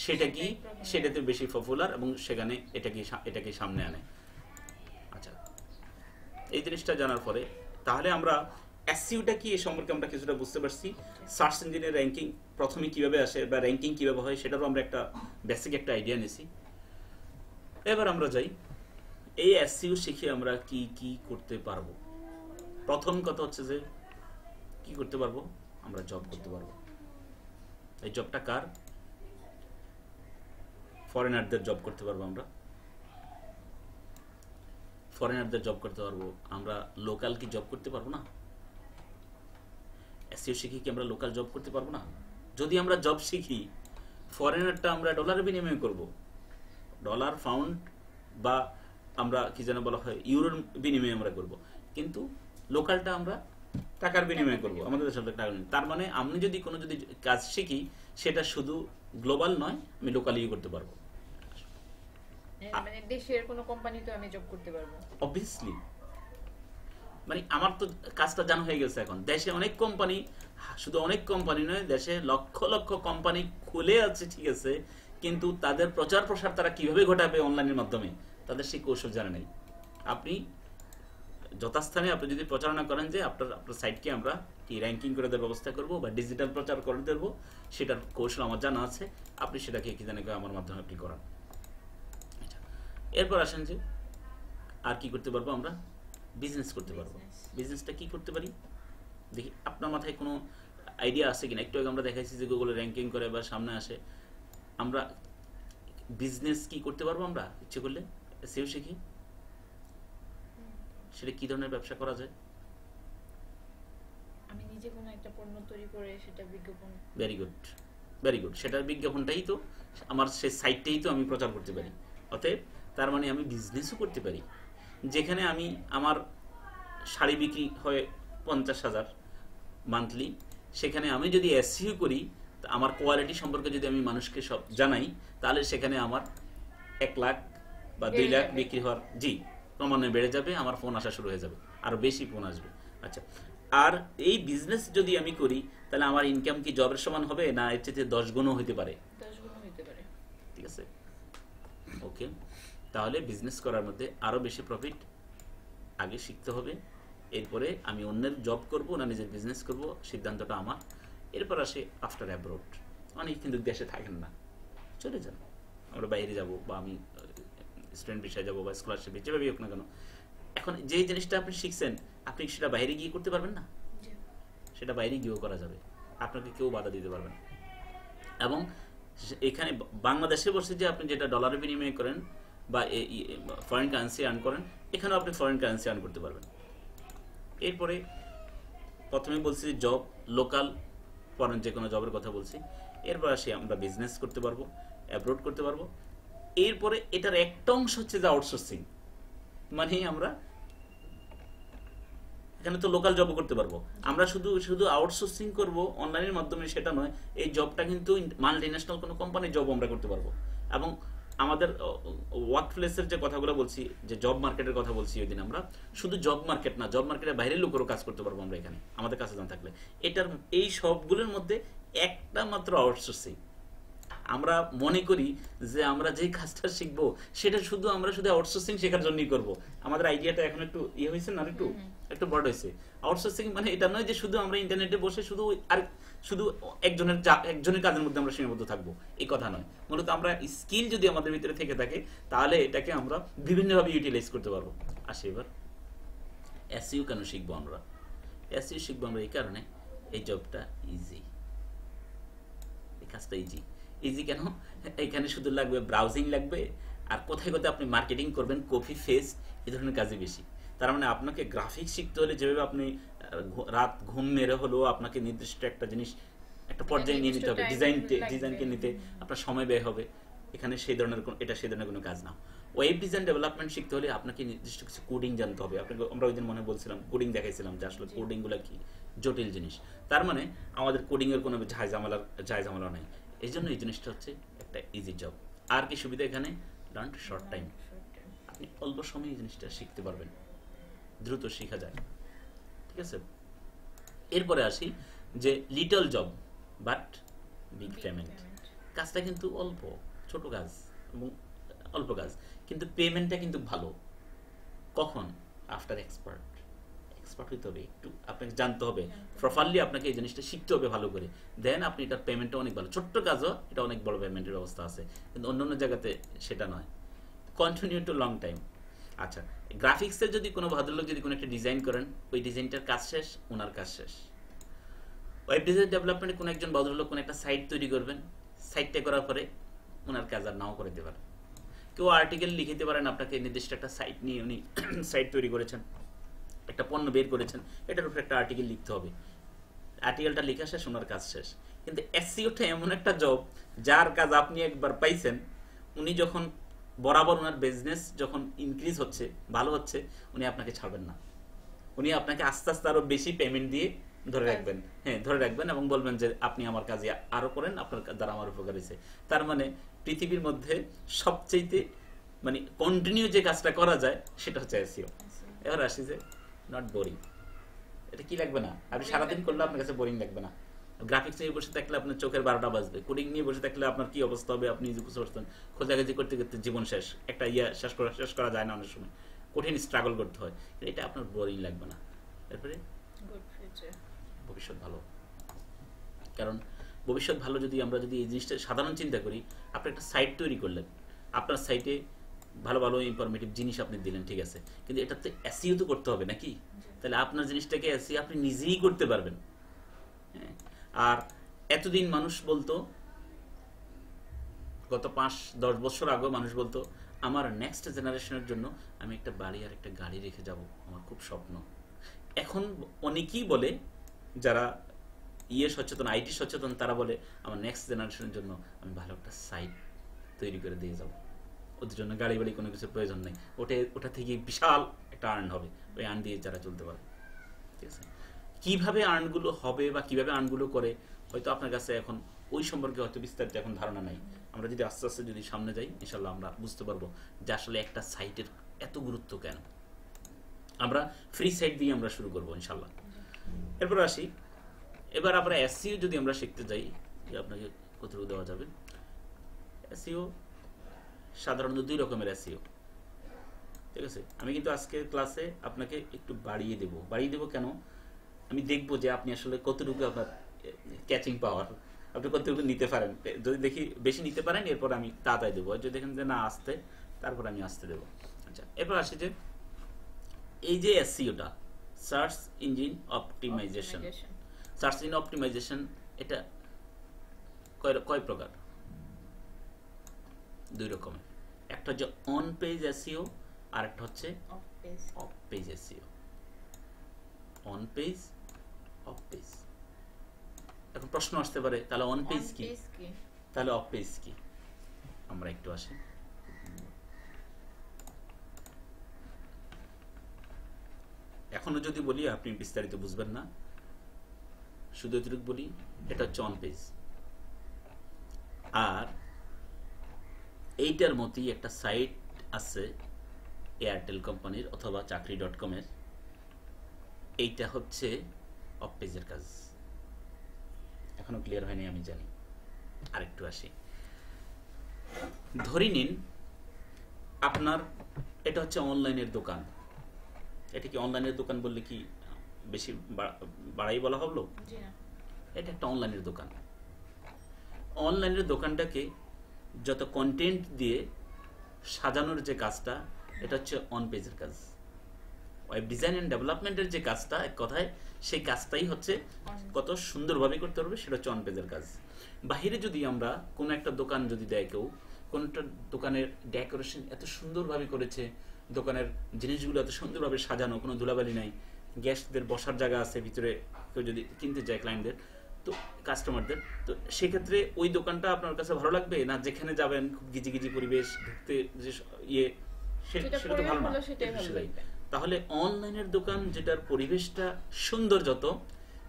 সেটা কি সেটাতে বেশি পপুলার, এবং সেখানে এটাকে সামনে আনে। আচ্ছা, এই জিনিসটা জানার পরে তাহলে আমরা এসইওটা কি এ সম্পর্কে আমরা কিছুটা বুঝতে পারছি। সার্চ ইঞ্জিনের র্যাঙ্কিং প্রথমে কিভাবে আসে বা র্যাঙ্কিং কিভাবে হয়, সেটারও আমরা একটা বেসিক একটা আইডিয়া নিয়েছি। এবার আমরা যাই এই এসইও শিখে আমরা কি কি করতে পারবো। প্রথম কথা হচ্ছে যে কি করতে পারবো, আমরা জব করতে পারবো। এই জবটা কার? ফরেনারদের জব করতে পারবো আমরা, ফরেনারদের জব করতে পারবো আমরা। লোকাল কি জব করতে পারবো না? এসইও শিখি কি আমরা লোকাল জব করতে পারবো না? যদি আমরা জব শিখি, ফরেনারটা আমরা ডলার বিনিময় করব, ডলার, পাউন্ড বা আমরা কি যেন বলা হয় ইউরোর বিনিময়ে আমরা করব, কিন্তু লোকালটা আমরা টাকার বিনিময়ে করব, আমাদের দেশের টাকা। তার মানে আমি যদি কোনো যদি কাজ শিখি, সেটা শুধু গ্লোবাল নয়, আমি লোকালিও করতে পারবো। মানে দেশের কোনো কোম্পানিতে আমি জব করতে পারবো অবভিয়াসলি। মানে আমার তো কাজটা জানা হয়ে গেছে। এখন দেশে অনেক কোম্পানি, শুধু অনেক কোম্পানি নয়, দেশে লক্ষ লক্ষ কোম্পানি খুলে আছে, ঠিক আছে, কিন্তু তাদের প্রচার প্রসার তারা কিভাবে ঘটাবে অনলাইনের মাধ্যমে, তাদের সেই কৌশল জানা নেই। আপনি যথাস্থানে আপনি যদি প্রচারণা করেন যে আপনার সাইটকে আমরা কি র্যাঙ্কিং করে দেওয়ার ব্যবস্থা করব বা ডিজিটাল প্রচার করে দেবো, সেটার কৌশল আমার জানা আছে, আপনি সেটাকে কি জানে আমার মাধ্যমে আপনি করান। এরপর আসেন যে আর কি করতে পারবো আমরা? বিজনেস করতে পারবো। বিজনেসটা কি করতে পারি দেখি, আপনার মাথায় কোনো আইডিয়া আছে কিনা? একটু আগে আমরা দেখাইছি যে গুগলে র্যাঙ্কিং করে বা সামনে আসে। আমরা বিজনেস কি করতে পারবো আমরা ইচ্ছে করলে? এসইও শিখি, সেটা কি ধরনের ব্যবসা করা যায়? আমি নিজে কোনো একটা পণ্য তৈরি করে সেটা বিজ্ঞাপন। Very good, very good. সেটার বিজ্ঞাপনটাই তো আমার, সেই সাইটটাই তো আমি প্রচার করতে পারি। অতএব তার মানে আমি বিজনেসও করতে পারি। যেখানে আমি আমার শাড়ি বিক্রি হয় 50,000 মান্থলি, সেখানে আমি যদি এসইও করি, আমার কোয়ালিটি সম্পর্কে যদি আমি মানুষকে সব জানাই, তাহলে সেখানে আমার 1 লাখ বা 2 লাখ বিক্রি হওয়ার ক্রমান্বয়ে বেড়ে যাবে, আমার ফোন আসা শুরু হয়ে যাবে, আরো বেশি ফোন আসবে। আচ্ছা, আর এই বিজনেস যদি আমি করি, তাহলে আমার ইনকাম কি জবের সমান হবে না এর চেয়ে 10 গুণও হতে পারে? 10 গুণ হতে পারে। ঠিক আছে, ওকে। তাহলে বিজনেস করার মধ্যে আরো বেশি প্রফিট আগে শিখতে হবে, এরপরে আমি অন্যের জব করব না নিজের বিজনেস করব, সিদ্ধান্তটা আমার। এরপর আসে আফটার অ্যাব্রোড। অনেক কিন্তু দেশে থাকেন না, চলে যান, আমরা বাইরে যাব বা আমি স্টুডেন্ট বিষয়ে যাবো বা স্কলারশিপে, যেভাবেই হোক না কেন। এখন যে জিনিসটা আপনি শিখছেন, আপনি সেটা বাইরে গিয়ে করতে পারবেন না? সেটা বাইরে গিয়েও করা যাবে, আপনাকে কেউ বাধা দিতে পারবে না। এবং এখানে বাংলাদেশে বসে যে আপনি যেটা ডলারে বিনিময় করেন বা ফরেন কারেন্সি আর্ন করেন, এখানেও আপনি ফরেন কারেন্সি আর্ন করতে পারবেন। এরপরে প্রথমে বলছি জব, লোকাল ফরেন যে কোনো জবের কথা বলছি। এরপর আসি আমরা বিজনেস করতে পারবো, অ্যাব্রোড করতে পারবো। এরপরে এটার একটা অংশ হচ্ছে যে আউটসোর্সিং, মানে আমরা এখানে তো লোকাল জবও করতে পারবো। আমরা শুধু শুধু আউটসোর্সিং করব অনলাইনের মাধ্যমে সেটা নয়, এই জবটা কিন্তু মাল্টিন্যাশনাল কোনো কোম্পানির জব আমরা করতে পারবো। এবং আমাদের ওয়ার্ক প্লেসের যে কথাগুলো বলছি, যে জব মার্কেটের কথা বলছি ওই দিন, আমরা শুধু জব মার্কেট না, জব মার্কেটের বাইরের লোকেরও কাজ করতে পারবো আমরা এখানে, আমাদের কাছে জানা থাকলে। এটার এই সবগুলোর মধ্যে একটা মাত্র আউটসোর্সিং। আমরা মনে করি যে আমরা যে কাজটা শিখবো সেটা শুধু আমরা শুধু আউটসোর্সিং শেখার জন্যই করব। আমাদের আইডিয়াটা এখন একটু ইয়ে হয়েছে না, একটু বড় হয়েছে। আউটসোর্সিং মানে এটা নয় যে শুধু আমরা ইন্টারনেটে বসে শুধু একজনের কাজের মধ্যে আমরা সীমাবদ্ধ থাকবো, এই কথা নয়। মূলত আমরা স্কিল যদি আমাদের ভিতরে থেকে থাকে, তাহলে এটাকে আমরা বিভিন্নভাবে ইউটিলাইজ করতে পারবো। আসি এবার এসইও কেন শিখবো আমরা? এসইও শিখবো আমরা এই কারণে, এই জবটা ইজি, এই কাজটা ইজি। ইজি কেন? এখানে শুধু লাগবে ব্রাউজিং লাগবে, আর কোথায় কোথায় আপনি মার্কেটিং করবেন, কপি ফেস, এই ধরনের কাজই বেশি। তার মানে আপনাকে গ্রাফিক্স শিখতে হলে যেভাবে আপনি রাত ঘুম মেরে হলেও আপনাকে নির্দিষ্ট একটা জিনিস একটা পর্যায়ে নিয়ে নিতে হবে, ডিজাইনকে নিতে আপনার সময় ব্যয় হবে। এখানে সেই ধরনের কোনো কাজ না। ওয়েব ডিজাইন ডেভেলপমেন্ট শিখতে হলে আপনাকে নির্দিষ্ট কিছু কোডিং জানতে হবে। আমরা ওই দিন মনে বলছিলাম, কোডিং দেখাইছিলাম যে আসলে কোডিংগুলো কি জটিল জিনিস। তার মানে আমাদের কোডিং এর কোনো ঝামেলা নেই। এই জন্য এই জিনিসটা হচ্ছে একটা ইজি জব। আর কি সুবিধা এখানে? লার্ন শর্ট টাইম, আপনি অল্প সময়ে এই জিনিসটা শিখতে পারবেন, দ্রুত শেখা যায়। ঠিক আছে, এরপরে আসি যে little job but big payment. কাজটা কিন্তু অল্প, ছোট কাজ এবং অল্প কাজ, কিন্তু পেমেন্টটা কিন্তু ভালো। কখন? আফটার এক্সপার্ট হইতে হবে, একটু আপনাকে জানতে হবে প্রপারলি, আপনাকে এই জিনিসটা শিখতে হবে ভালো করে, দেন আপনি এটার পেমেন্টটা অনেক ভালো। ছোট্ট কাজও এটা অনেক বড় পেমেন্টের ব্যবস্থা আছে, কিন্তু অন্য জায়গাতে সেটা নয়। Continue to long time. আচ্ছা, গ্রাফিক্সের যদি কোনো ভদ্রলোক যদি কোনো একটা ডিজাইন করেন, ওই ডিজাইনটার কাজ শেষ, ওনার কাজ শেষ। ওয়েব ডিজাইন ডেভেলপমেন্টে কোনো একজন ভদ্রলোক কোনো একটা সাইট তৈরি করবেন, সাইটটা করার পরে ওনার কাজ আর নাও করে দিতে পারেন। কেউ আর্টিকেল লিখিতে পারেন, আপনাকে নির্দিষ্ট একটা সাইট নিয়ে উনি সাইট তৈরি করেছেন, একটা পণ্য বের করেছেন, এটার উপরে একটা আর্টিকেল লিখতে হবে, আর্টিকেলটা লেখা শেষ, ওনার কাজ শেষ। কিন্তু এসইওটা এমন একটা জব যার কাজ আপনি একবার পাইছেন, উনি যখন বরাবর ওনার বিজনেস যখন ইনক্রিজ হচ্ছে, ভালো হচ্ছে, উনি আপনাকে ছাড়বেন না, উনি আপনাকে আস্তে আস্তে আরো বেশি পেমেন্ট দিয়ে ধরে রাখবেন, হ্যাঁ ধরে রাখবেন, এবং বলবেন যে আপনি আমার কাজে আরো করেন, আপনার দ্বারা আমার উপকার হয়েছে। তার মানে পৃথিবীর মধ্যে সবচেয়ে মানে কন্টিনিউ যে কাজটা করা যায় সেটা হচ্ছে এসইও। এবার আসি যে নট বোরিং, এটা কি লাগবে না, আপনি সারাদিন করলে আপনার কাছে বোরিং লাগবে না। গ্রাফিক্স নিয়ে বসে থাকলে আপনার চোখের 12টা বাজবে, কোডিং নিয়ে বসে থাকলে আপনার কি অবস্থা হবে, আপনি খোঁজাখুঁজি করতে করতে জীবন শেষ, একটা শেষ করা যায় না, অনেক সময় কঠিন স্ট্রাগল করতে হয়, এটা আপনার বোরিং লাগবে না। এরপরে ভবিষ্যৎ ভালো, কারণ ভবিষ্যৎ ভালো যদি আমরা যদি এই জিনিসটা সাধারণ চিন্তা করি, আপনি একটা সাইট তৈরি করলেন, আপনার সাইটে ভালো ভালো ইনফরমেটিভ জিনিস আপনি দিলেন, ঠিক আছে, কিন্তু এটাতে এসইও তো করতে হবে নাকি, তাহলে আপনার জিনিসটাকে এসইও আপনি নিজেই করতে পারবেন। আর এতদিন মানুষ বলতো, গত 5-10 বছর আগে মানুষ বলতো আমার নেক্সট জেনারেশনের জন্য আমি একটা বাড়ি আর একটা গাড়ি রেখে যাব, আমার খুব স্বপ্ন। এখন অনেকেই বলে, যারা সচেতন, আইটি সচেতন, তারা বলে আমার নেক্সট জেনারেশনের জন্য আমি ভালো একটা সাইট তৈরি করে দিয়ে যাব, ওদের জন্য গাড়ি বাড়ি কোনো কিছু প্রয়োজন নেই, ওটা থেকে বিশাল একটা আর্ন হবে, ওই আর্ন দিয়ে যারা চলতে পারে। ঠিক আছে, কিভাবে আর্নগুলো হবে বা কিভাবে আর্নগুলো করে হয়তো আপনার কাছে এখন ওই সম্পর্কে হয়তো বিস্তারিত এখন ধারণা নাই। আমরা যদি আস্তে আস্তে যদি সামনে যাই, ইনশাল্লাহ আমরা বুঝতে পারবো যে আসলে একটা সাইটের এত গুরুত্ব কেন। আমরা ফ্রি সাইট দিয়ে আমরা শুরু করবো ইনশাল্লাহ। এরপর আসি, এবার আমরা এসইও যদি আমরা শিখতে যাই, যে আপনাকে কতটুকু দেওয়া যাবে। এসইও সাধারণত 2 রকমের এসইও, ঠিক আছে। আমি কিন্তু আজকে ক্লাসে আপনাকে একটু বাড়িয়ে দেব কেন, আমি দেখব যে আপনি আসলে কতটুকু আপনার ক্যাচিং পাওয়ার, আপনি কতটুকু নিতে পারেন। যদি দেখি বেশি নিতে পারেন, এরপর আমি তাড়াতাড়ি দেবো, যদি দেখেন যে না আসতে, তারপর আমি আসতে দেবো। আচ্ছা, এরপর আসি যে এই যে এসইওটা, search engine optimisation. Search engine optimisation এটা কয় প্রকার? 2 রকমের, একটা হচ্ছে অন পেজ এসইও, আর একটা হচ্ছে of page SEO. On page, of page. এখন প্রশ্ন আসতে পারে, তাহলে অন পেজ কি, তাহলে অফ পেজ কি? আমরা একটু আসি। এখনো যদি বলি আপনি বিস্তারিত বুঝবেন না, শুধু এটুকু বলি, এটা হচ্ছে অন পেজ। আর এইটার মতোই একটা সাইট আছে এয়ারটেল কোম্পানির অথবা চাকরি.com এর, এইটা হচ্ছে অফ পেজের কাজ। এখনো ক্লিয়ার হয়নি আমি জানি, আরেকটু আসি। ধরে নিন আপনার এটা হচ্ছে অনলাইনের দোকান, এটা কি অনলাইনের দোকান বললে কি বেশি বাড়াই বলা হলো? এটা একটা অনলাইনের দোকান। অনলাইনের দোকানটাকে যত কন্টেন্ট দিয়ে সাজানোর যে কাজটা, এটা হচ্ছে অন পেজের কাজ। ওয়েব ডিজাইন এন্ড ডেভেলপমেন্টের যে কাজটা, এক কথায় সেই কাজটাই হচ্ছে কত সুন্দরভাবে করতে পারবে, সেটা হচ্ছে অন পেজের কাজ। বাহিরে যদি আমরা কোনো একটা দোকান যদি দেয়, কেউ কোনো একটা দোকানের ডেকোরেশন এত সুন্দরভাবে করেছে, দোকানের জিনিসগুলো এত সুন্দরভাবে সাজানো, কোনো ধুলাবালি নাই, গেস্টদের বসার জায়গা আছে ভিতরে, কেউ যদি কিনতে যায় ক্লায়েন্টদের, তো কাস্টমারদের, তো সেক্ষেত্রে ওই দোকানটা আপনার কাছে ভালো লাগবে না? যেখানে যাবেন খুব গিজি পরিবেশ, ঢুকতে যে সেটা তো ভালো না। তাহলে অনলাইনের দোকান যেটার পরিবেশটা সুন্দর যত,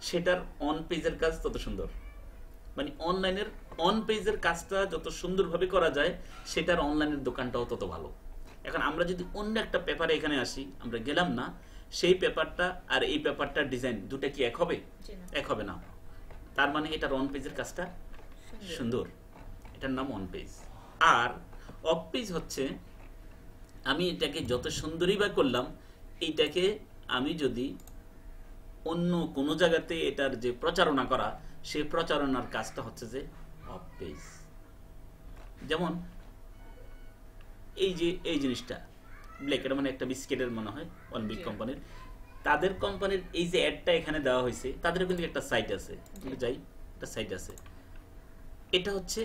সেটার অন পেজের কাজ তত সুন্দর। মানে অনলাইনের অন পেজের কাজটা যত সুন্দরভাবে করা যায়, সেটার অনলাইনের দোকানটাও তত ভালো। এখন আমরা যদি অন্য একটা পেপারে এখানে আসি, আমরা গেলাম না, সেই পেপারটা আর এই পেপারটার ডিজাইন দুটো কি এক হবে? এক হবে না। তার মানে এটার অন পেজের কাজটা সুন্দর, এটার নাম অন পেজ। আর অফ পেজ হচ্ছে আমি এটাকে যত সুন্দরই বা করলাম, এইটাকে আমি যদি অন্য কোনো জায়গাতে এটার যে প্রচারণা করা, সেই প্রচারণার কাজটা হচ্ছে যে অফ পেজ। যেমন এই যে এই জিনিসটা, ব্ল্যাক, এটা মানে একটা বিস্কিটের মনে হয় ওয়ান বিগ কোম্পানির, তাদের কোম্পানির এই যে অ্যাডটা এখানে দেওয়া হয়েছে, তাদের কিন্তু একটা সাইট আছে, কিন্তু যাই একটা সাইট আছে, এটা হচ্ছে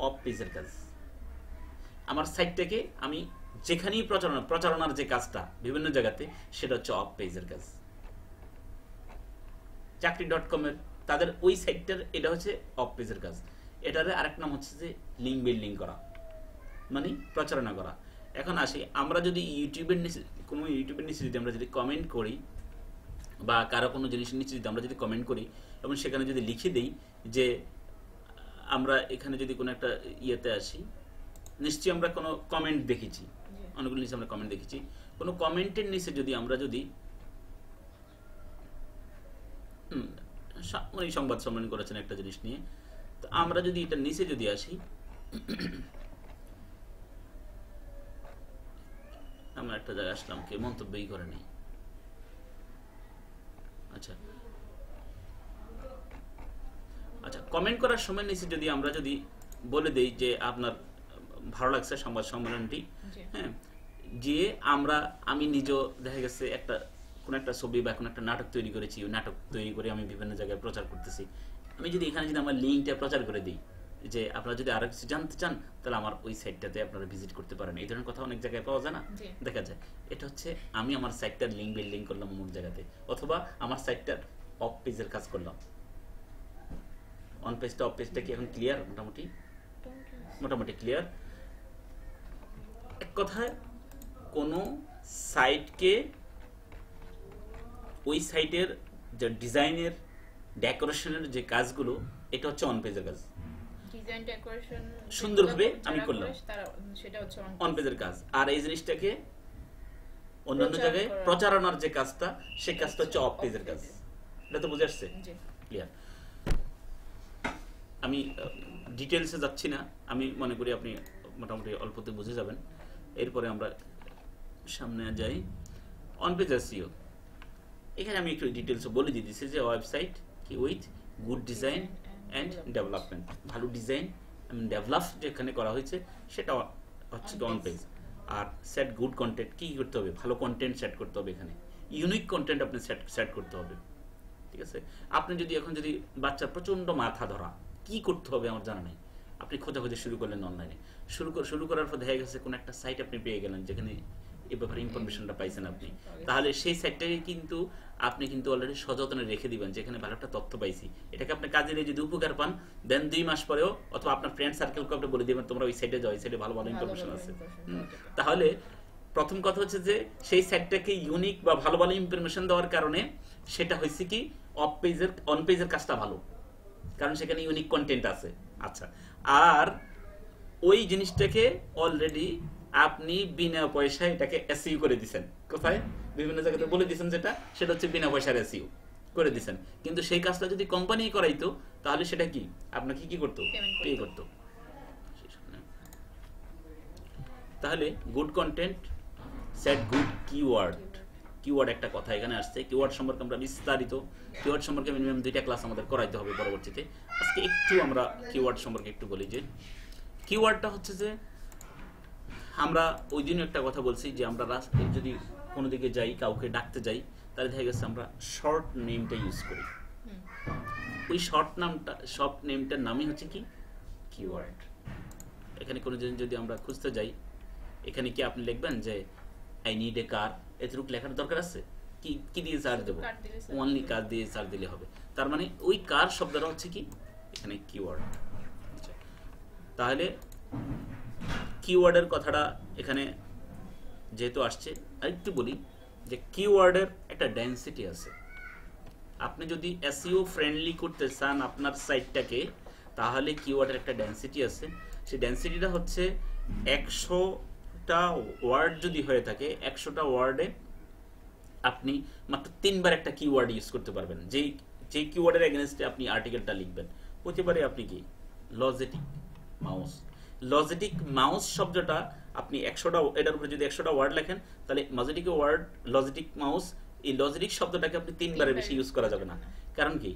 অফ পেজের কাজ। আমার সাইটটাকে আমি যেখানেই প্রচারণার যে কাজটা বিভিন্ন জায়গাতে, সেটা হচ্ছে অফ পেজের কাজ। চাকরি.com এর তাদের ওই সাইটটার এটা হচ্ছে অফ পেজের কাজ। এটার আরেক নাম হচ্ছে যে লিঙ্ক বিল্ডিং করা, মানে প্রচারণা করা। এখন আসি, আমরা যদি ইউটিউবের নিচে কোনো ইউটিউবের নিচে যদি আমরা যদি কমেন্ট করি, বা কারো কোনো জিনিসের নিচে যদি আমরা যদি কমেন্ট করি এবং সেখানে যদি লিখে দিই যে আমরা এখানে যদি কোনো একটা ইয়েতে আসি, নিশ্চয়ই আমরা কোনো কমেন্ট দেখেছি, অনেকগুলো নিচে আমরা কমেন্ট দেখেছি, কোনো কমেন্টের নিচে যদি আমরা যদি উনি সংবাদ সম্মেলন করেছেন একটা জিনিস নিয়ে, তো আমরা যদি এটা নিচে যদি আসি, আমরা একটা জায়গায় আসলাম, কে মন্তব্যই করে নেই। আচ্ছা আচ্ছা, কমেন্ট করার সময় নিচে যদি আমরা যদি বলে দেই যে আপনার ভালো লাগছে সংবাদ সম্মেলনটি, হ্যাঁ, যে আমি নিজেও দেখা গেছে কোন একটা ছবি বা কোন একটা নাটক তৈরি করেছি, ওই নাটক তৈরি করে আমি বিভিন্ন জায়গায় প্রচার করতেছি, আমি যদি এখানে যদি আমার লিঙ্কটা প্রচার করে দিই যে আপনারা যদি আরো কিছু জানতে চান তাহলে আমার ওই সাইটটাতে আপনারা ভিজিট করতে পারেন, এই ধরনের কথা অনেক জায়গায় পাওয়া যায় না, দেখা যায়। এটা হচ্ছে আমি আমার সাইটটার লিঙ্ক বিল্ডিং করলাম অমুক জায়গাতে, অথবা আমার সাইটটার অফ পেজের কাজ করলাম। অন পেজটা অফ পেজটা কি এখন ক্লিয়ার? মোটামুটি ক্লিয়ার। এক কথায় কোনো সাইটকে ওই সাইটের যে ডিজাইনের ডেকোরেশনের যে কাজগুলো, এটা হচ্ছে অন পেজের কাজ। ডিজাইন ডেকোরেশন সুন্দরভাবে আমি করলাম, সেটা হচ্ছে অন পেজের কাজ। আর এই জিনিসটাকে অন্যান্য জায়গায় প্রচারণার যে কাজটা, সেই কাজটা হচ্ছে অফ পেজের কাজ। এটা তো বুঝে আসছে? ক্লিয়ার। আমি ডিটেলসে যাচ্ছি না, আমি মনে করি আপনি মোটামুটি অল্পতে বুঝে যাবেন। এরপরে আমরা সামনে যাই। অন পেজ এসইও, এখানে আমি একটু ডিটেলসে বলে দিয়েছি যে ওয়েবসাইট কি with good design and development, ভালো ডিজাইন এবং ডেভেলপ যেখানে করা হয়েছে সেটা হচ্ছে অন পেজ। আর সেট গুড কন্টেন্ট, কি করতে হবে? ভালো কন্টেন্ট সেট করতে হবে, এখানে ইউনিক কন্টেন্ট আপনি সেট করতে হবে, ঠিক আছে? আপনি যদি এখন যদি বাচ্চার প্রচন্ড মাথা ধরা, কি করতে হবে আমার জানা নেই, আপনি খোঁজাখুঁজি শুরু করলেন অনলাইনে, শুরু করার পর দেখা গেছে কোন একটা সাইট আপনি পেয়ে গেলেন যেখানে এই ব্যাপারে ইনফরমেশনটা পাইছেন আপনি, তাহলে সেই সাইটটাকে কিন্তু আপনি কিন্তু অলরেডি সযত্নে রেখে দিবেন, যেখানে ভালো একটা তথ্য পাইছি, এটাকে আপনি কাজে নিয়ে যদি উপকার পান, দেন 2 মাস পরেও অথবা আপনার ফ্রেন্ড সার্কেলকে আপনি বলে দিবেন তোমরা ওই সাইটে যাও, ওই সাইটে ভালো ভালো ইনফরমেশন আছে। তাহলে প্রথম কথা হচ্ছে যে সেই সাইটটাকে ইউনিক বা ভালো ভালো ইনফরমেশন দেওয়ার কারণে সেটা হয়েছে কি অন পেজের কাজটা ভালো, কারণ সেখানে ইউনিক কন্টেন্ট আছে। আচ্ছা, আর ওই জিনিসটাকে অলরেডি আপনি বিনা পয়সায় এটাকে এসইও করে দিচ্ছেন, কোথায় বিভিন্ন জায়গাতে বলে দিচ্ছেন, সেটা হচ্ছে বিনা পয়সার এসইও করে দিচ্ছেন। কিন্তু সেই কাজটা যদি কোম্পানি করাইতো তাহলে সেটা কি আপনাকে কি করতো? পে করতো। তাহলে good content, set good keyword. Keyword একটা কথা এখানে আসছে, কিওয়ার্ড সম্পর্কে আমরা বিস্তারিত, কিওয়ার্ড সম্পর্কে মিনিমাম 2টা ক্লাস আমাদের করাইতে হবে পরবর্তীতে। আজকে একটু আমরা কিওয়ার্ড সম্পর্কে একটু বলি। যে কিওয়ার্ডটা হচ্ছে যে আমরা ওই দিনও একটা কথা বলছি যে আমরা যদি কোনো দিকে যাই, কাউকে ডাকতে যাই, তাহলে দেখা গেছে আমরা শর্ট নেমটা ইউজ করি। ওই শর্ট নেমটার নামই হচ্ছে কি কিওয়ার্ড। এখানে কোনো জিনিস যদি আমরা খুঁজতে যাই, এখানে কি আপনি লিখবেন যে আই নিড এ কার, এতটুকু লেখার দরকার আছে? কি দিয়ে সার্চ দেবো? অনলি কার দিয়ে সার্চ দিলে হবে। তার মানে ওই কার শব্দটা হচ্ছে কি এখানে কিওয়ার্ড। তাহলে কিওয়ার্ডের কথাটা এখানে যেহেতু আসছে, আরেকটু বলি যে কিওয়ার্ডের একটা ডেনসিটি আছে। আপনি যদি এসইও ফ্রেন্ডলি করতে চান আপনার সাইটটাকে, তাহলে কিওয়ার্ডের একটা ডেনসিটি আছে। সেই ডেনসিটিটা হচ্ছে 100টা ওয়ার্ড যদি হয়ে থাকে, 100টা ওয়ার্ডে আপনি মাত্র 3বার একটা কিওয়ার্ড ইউজ করতে পারবেন। যেই কিওয়ার্ডের এগেইনস্টে আপনি আর্টিকেলটা লিখবেন, হতে পারে আপনি কি লজিটিক মাউস। লজিটিক মাউস শব্দটা আপনি 100টা, এটার উপরে যদি 100টা ওয়ার্ড লেখেন, তাহলে লজিটিক মাউস, এই লজিটিক শব্দটাকে আপনি 3বারের বেশি ইউজ করা যাবে না। কারণ কি?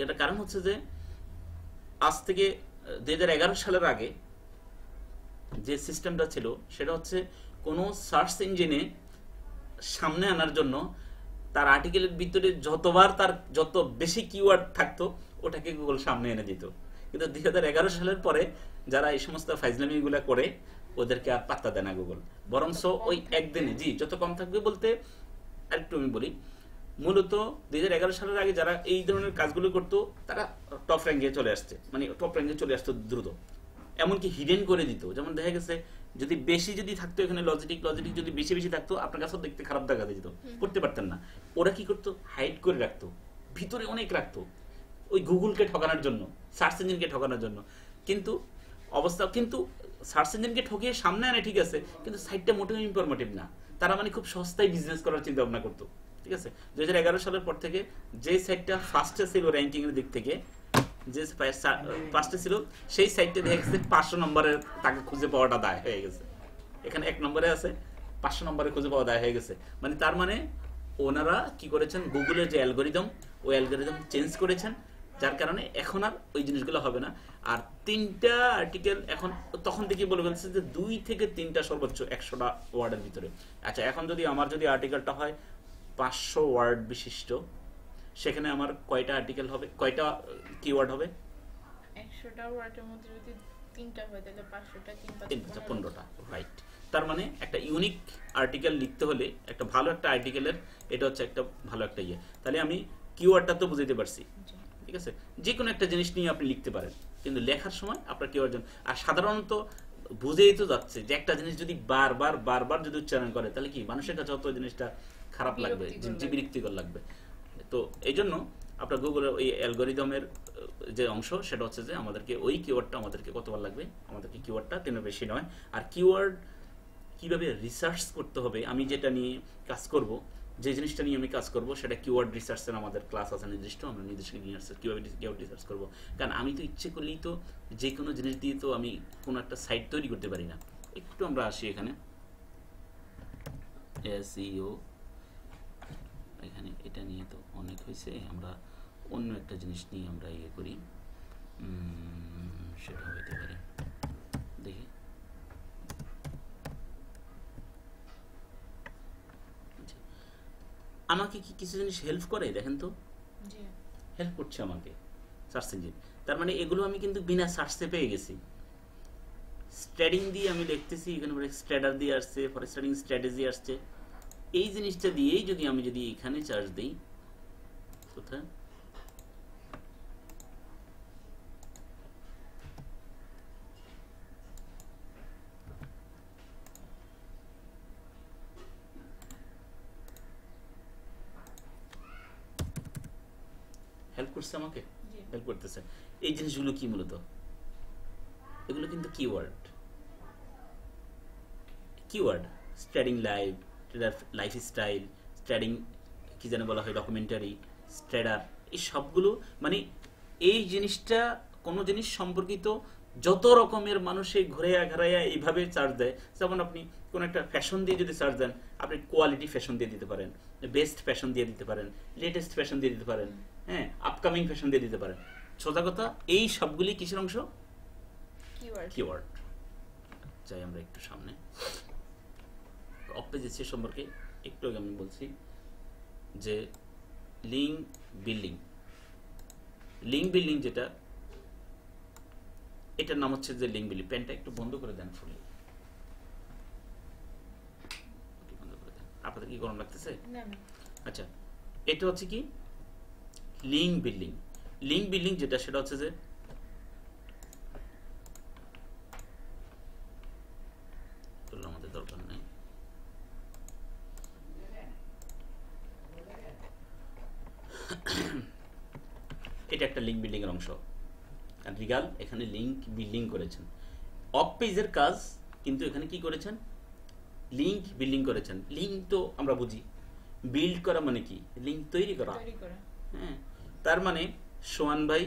এটা কারণ হচ্ছে যে আজ থেকে 2011 সালের আগে যে সিস্টেমটা ছিল সেটা হচ্ছে কোনো সার্চ ইঞ্জিনে সামনে আনার জন্য তার আর্টিকেলের ভিতরে যতবার তার যত বেশি কিওয়ার্ড থাকতো ওটাকে গুগল সামনে এনে দিত। কিন্তু 2011 সালের পরে যারা এই সমস্ত ফাইজলামিগুলা করে ওদেরকে আর পাত্তা দেয় না গুগল, বরঞ্চ ওই একদিনে জি যত কম থাকবে বলতে আরেকটু আমি বলি, মূলত 2011 সালের আগে যারা এই ধরনের কাজগুলো করতো তারা টপ র্যাঙ্কে চলে আসছে, মানে টপ র্যাঙ্কে চলে আসতো দ্রুত, এমনকি হিডেন করে দিত। যেমন দেখা গেছে যদি বেশি যদি থাকতো এখানে লজিটিক যদি বেশি বেশি থাকতো আপনার কাছেও দেখতে খারাপ দেখা যেত, করতে পারতেন না। ওরা কি করতো, হাইড করে রাখতো, ভিতরে অনেক রাখতো, ওই গুগলকে ঠকানোর জন্য, সার্চ ইঞ্জিনকে ঠকানোর জন্য। কিন্তু অবস্থা কিন্তু সার্চ ইঞ্জিনকে ঠকিয়ে সামনে আনে ঠিক আছে, কিন্তু সাইটটা মোটেও ইনফরমেটিভ না। তারা মানে খুব সস্তায় বিজনেস করার চিন্তা ভাবনা করতো, ঠিক আছে। 2011 সালের পর থেকে যে সাইটটা ফার্স্টে ছিল র্যাঙ্কিং এর দিক থেকে, যে ফার্স্টে ছিল সেই সাইটটা দেখা গেছে 500 নম্বরের তাকে খুঁজে পাওয়াটা দায় হয়ে গেছে। এখানে 1 নম্বরে আছে, 500 নম্বরে খুঁজে পাওয়া দায় হয়ে গেছে। মানে তার মানে ওনারা কি করেছেন, গুগলের যে অ্যালগোরিদম ওই অ্যালগোরিদম চেঞ্জ করেছেন, যার কারণে এখন আর ওই জিনিসগুলো হবে না। আর 3টা আর্টিকেল এখন তখন থেকে বলে ফেলছে যে 2 থেকে 3টা সর্বোচ্চ 100টা ওয়ার্ডের ভিতরে। আচ্ছা এখন যদি আমার আর্টিকেলটা হয় 500 ওয়ার্ড বিশিষ্ট, সেখানে আমার কয়টা আর্টিকেল হবে, কয়টা কিওয়ার্ড হবে? 100টা ওয়ার্ডের মধ্যে যদি 3টা হয় তাহলে 500টা, 15টা, রাইট। তার মানে একটা ইউনিক আর্টিকেল লিখতে হলে একটা ভালো একটা আর্টিকেলের এটা হচ্ছে একটা ভালো একটা ইয়ে। তাহলে আমি কিওয়ার্ডটা তো বুঝাইতে পারছি, ঠিক আছে। যে কোনো একটা জিনিস নিয়ে আপনি লিখতে পারেন, কিন্তু লেখার সময় আপনার কিওয়ার্ড, আর সাধারণত বুঝেই তো যাচ্ছে যে একটা জিনিস যদি বারবার যদি উচ্চারণ করে তাহলে কি মানুষের কাছে অত জিনিসটা খারাপ লাগবে, বিরক্তিকর লাগবে। তো এই জন্য আপনার গুগলের ওই অ্যালগোরিদমের যে অংশ সেটা হচ্ছে যে আমাদেরকে ওই কিওয়ার্ডটা আমাদেরকে কতবার লাগবে, আমাদেরকে কিওয়ার্ডটা 3 বেশি নয়। আর কিওয়ার্ড কিভাবে রিসার্চ করতে হবে, আমি যেটা নিয়ে কাজ করব, যে জিনিসটা নিয়ে আমি কাজ করব সেটা কিওয়ার্ড রিসার্চের আমাদের ক্লাস আছে নির্দিষ্ট, আমরা নির্দিষ্ট কিভাবে কিওয়ার্ড রিসার্চ করব। কারণ আমি তো ইচ্ছে করলেই তো যে কোনো জিনিস দিয়ে তো আমি কোনো একটা সাইট তৈরি করতে পারি না। একটু আমরা আসি এখানে এসইও, এখানে এটা নিয়ে তো অনেক হয়েছে, আমরা অন্য একটা জিনিস নিয়ে আমরা ইয়ে করি, সেটা হইতে পারে দেখি। আমাকে কি কিছু জিনিস হেল্প করে দেখেন তো, হেল্প করছে আমাকে সার্চ ইঞ্জিন। তার মানে এগুলো আমি কিন্তু বিনা সার্চে পেয়ে গেছি। স্ট্র্যাডিং দিয়ে আমি লিখতেছি, এখানে স্ট্র্যাডার দিয়ে আসছে, ফর স্ট্র্যাডিং স্ট্র্যাটেজি আসছে। এই জিনিসটা দিয়েই যদি আমি এখানে চার্জ দিই, কোথায় হেল্প করছে, আমাকে হেল্প করতেছে। এই জিনিসগুলো কি মূলত, এগুলো কিন্তু কিওয়ার্ড স্ট্র্যাডিং লাইফস্টাইল, স্ট্র্যাডিং কি যেন বলা হয়, ডকুমেন্টারি, স্ট্র্যাডার, এই সবগুলো মানে এই জিনিসটা কোনো জিনিস সম্পর্কিত যত রকমের মানুষে ঘুরাইয়া এইভাবে চার্জ দেয়। যেমন আপনি কোনো একটা ফ্যাশন দিয়ে যদি চার্জ দেন, আপনি কোয়ালিটি ফ্যাশন দিয়ে দিতে পারেন, বেস্ট ফ্যাশন দিয়ে দিতে পারেন, লেটেস্ট ফ্যাশন দিয়ে দিতে পারেন, হ্যাঁ আপকামিং ফ্যাশন দিয়ে দিতে পারেন। সোজা কথা এই সবগুলি কিসের অংশ, কিওয়ার্ড। যাই আমরা একটু সামনে, অফ পেজে সে সম্পর্কে একটু আগে আমি বলছি যে লিঙ্ক বিল্ডিং যেটা, এটার নাম হচ্ছে যে লিঙ্ক বিল্ডিং। পেনটা একটু বন্ধ করে দেন, ফুলে আপনাদের কি গরম লাগতেছে? আচ্ছা, এটা হচ্ছে কি লিঙ্ক বিল্ডিং যেটা, সেটা হচ্ছে যে আমাদের দরকার নেই, এটা একটা লিঙ্ক বিল্ডিং এর অংশ। আর রিগাল এখানে লিঙ্ক বিল্ডিং করেছেন। অফ পেজের কাজ কিন্তু এখানে কি করেছেন, লিঙ্ক বিল্ডিং করেছেন। লিঙ্ক তো আমরা বুঝি, বিল্ড করা মানে কি, লিঙ্ক তৈরি করা। হ্যাঁ, তার মানে সোহান ভাই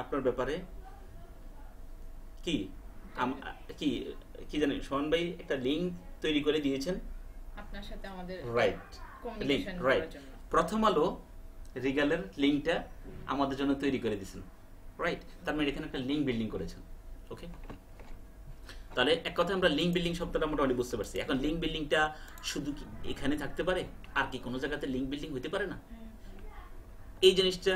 আপনার ব্যাপারে কি কি কি জানেন, সোহান ভাই একটা লিঙ্ক তৈরি করে দিয়েছেন আপনার সাথে আমাদের, রাইট, প্রথম আলো রিগালের লিঙ্কটা আমাদের জন্য তৈরি করে দিয়েছেন, রাইট। তার মানে এখানে একটা লিঙ্ক বিল্ডিং করেছেন, ওকে। তাহলে এক কথা আমরা লিঙ্ক বিল্ডিং শব্দটা মোটামুটি বুঝতে পারছি। এখন লিঙ্ক বিল্ডিংটা শুধু কি এখানে থাকতে পারে, আর কি কোনো জায়গাতে লিঙ্ক বিল্ডিং হতে পারে না? এই জিনিসটা